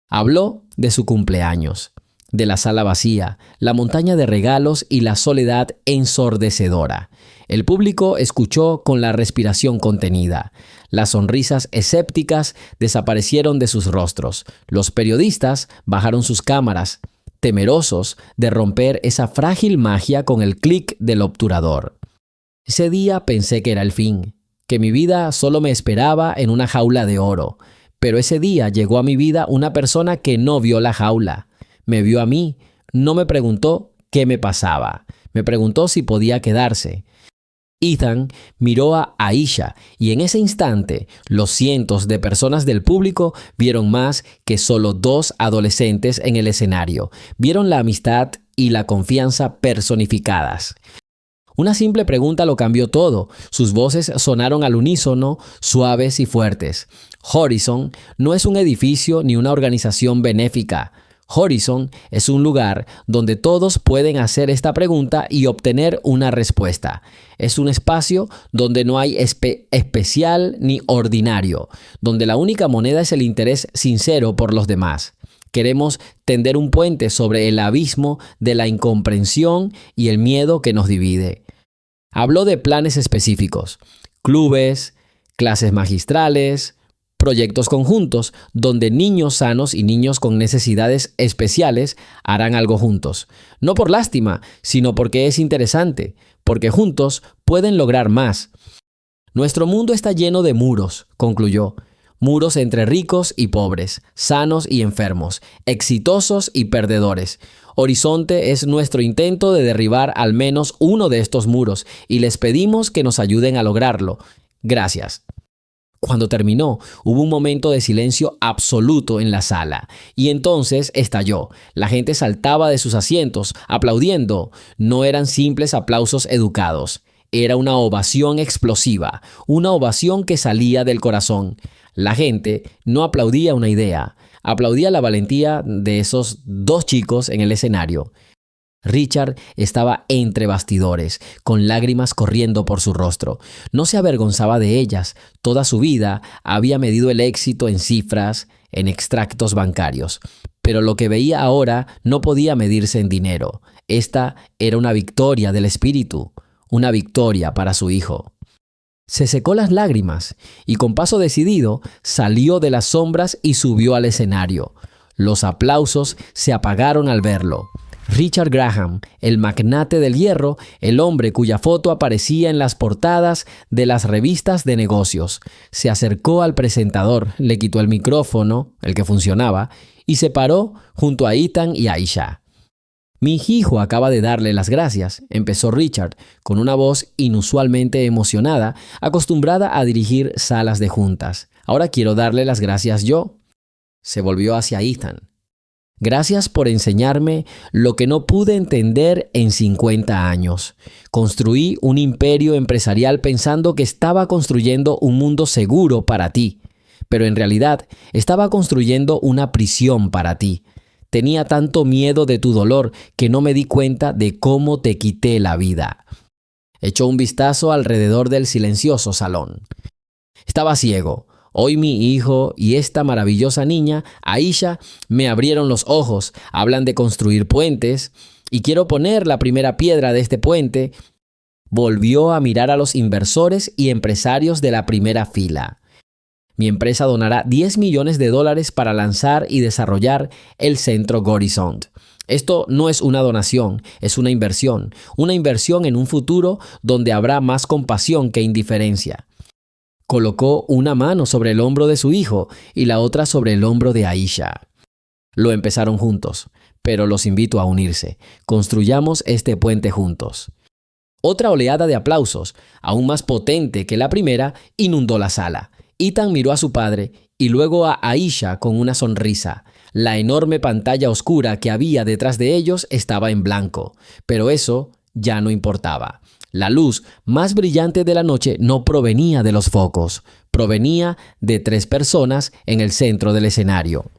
Habló de su cumpleaños, de la sala vacía, la montaña de regalos y la soledad ensordecedora. El público escuchó con la respiración contenida. Las sonrisas escépticas desaparecieron de sus rostros. Los periodistas bajaron sus cámaras, temerosos de romper esa frágil magia con el clic del obturador. Ese día pensé que era el fin, que mi vida solo me esperaba en una jaula de oro. Pero ese día llegó a mi vida una persona que no vio la jaula. Me vio a mí, no me preguntó qué me pasaba, me preguntó si podía quedarse. Ethan miró a Aisha y en ese instante los cientos de personas del público vieron más que solo dos adolescentes en el escenario. Vieron la amistad y la confianza personificadas. Una simple pregunta lo cambió todo. Sus voces sonaron al unísono, suaves y fuertes. Horizon no es un edificio ni una organización benéfica. Horizon es un lugar donde todos pueden hacer esta pregunta y obtener una respuesta. Es un espacio donde no hay especial ni ordinario, donde la única moneda es el interés sincero por los demás. Queremos tender un puente sobre el abismo de la incomprensión y el miedo que nos divide. Habló de planes específicos, clubes, clases magistrales, proyectos conjuntos donde niños sanos y niños con necesidades especiales harán algo juntos. No por lástima, sino porque es interesante, porque juntos pueden lograr más. Nuestro mundo está lleno de muros, concluyó. Muros entre ricos y pobres, sanos y enfermos, exitosos y perdedores. Horizonte es nuestro intento de derribar al menos uno de estos muros y les pedimos que nos ayuden a lograrlo. Gracias. Cuando terminó, hubo un momento de silencio absoluto en la sala y entonces estalló. La gente saltaba de sus asientos, aplaudiendo. No eran simples aplausos educados. Era una ovación explosiva, una ovación que salía del corazón. La gente no aplaudía una idea, aplaudía la valentía de esos dos chicos en el escenario. Richard estaba entre bastidores, con lágrimas corriendo por su rostro. No se avergonzaba de ellas. Toda su vida había medido el éxito en cifras, en extractos bancarios. Pero lo que veía ahora no podía medirse en dinero. Esta era una victoria del espíritu, una victoria para su hijo. Se secó las lágrimas y con paso decidido salió de las sombras y subió al escenario. Los aplausos se apagaron al verlo. Richard Graham, el magnate del hierro, el hombre cuya foto aparecía en las portadas de las revistas de negocios, se acercó al presentador, le quitó el micrófono, el que funcionaba, y se paró junto a Ethan y Aisha. «Mi hijo acaba de darle las gracias», empezó Richard, con una voz inusualmente emocionada, acostumbrada a dirigir salas de juntas. «Ahora quiero darle las gracias yo». Se volvió hacia Ethan. «Gracias por enseñarme lo que no pude entender en 50 años. Construí un imperio empresarial pensando que estaba construyendo un mundo seguro para ti, pero en realidad estaba construyendo una prisión para ti. Tenía tanto miedo de tu dolor que no me di cuenta de cómo te quité la vida». Echó un vistazo alrededor del silencioso salón. Estaba ciego. Hoy mi hijo y esta maravillosa niña, Aisha, me abrieron los ojos. Hablan de construir puentes y quiero poner la primera piedra de este puente. Volvió a mirar a los inversores y empresarios de la primera fila. Mi empresa donará $10 millones para lanzar y desarrollar el Centro Horizonte. Esto no es una donación, es una inversión en un futuro donde habrá más compasión que indiferencia. Colocó una mano sobre el hombro de su hijo y la otra sobre el hombro de Aisha. Lo empezaron juntos, pero los invito a unirse. Construyamos este puente juntos. Otra oleada de aplausos, aún más potente que la primera, inundó la sala. Ethan miró a su padre y luego a Aisha con una sonrisa. La enorme pantalla oscura que había detrás de ellos estaba en blanco, pero eso ya no importaba. La luz más brillante de la noche no provenía de los focos, provenía de 3 personas en el centro del escenario.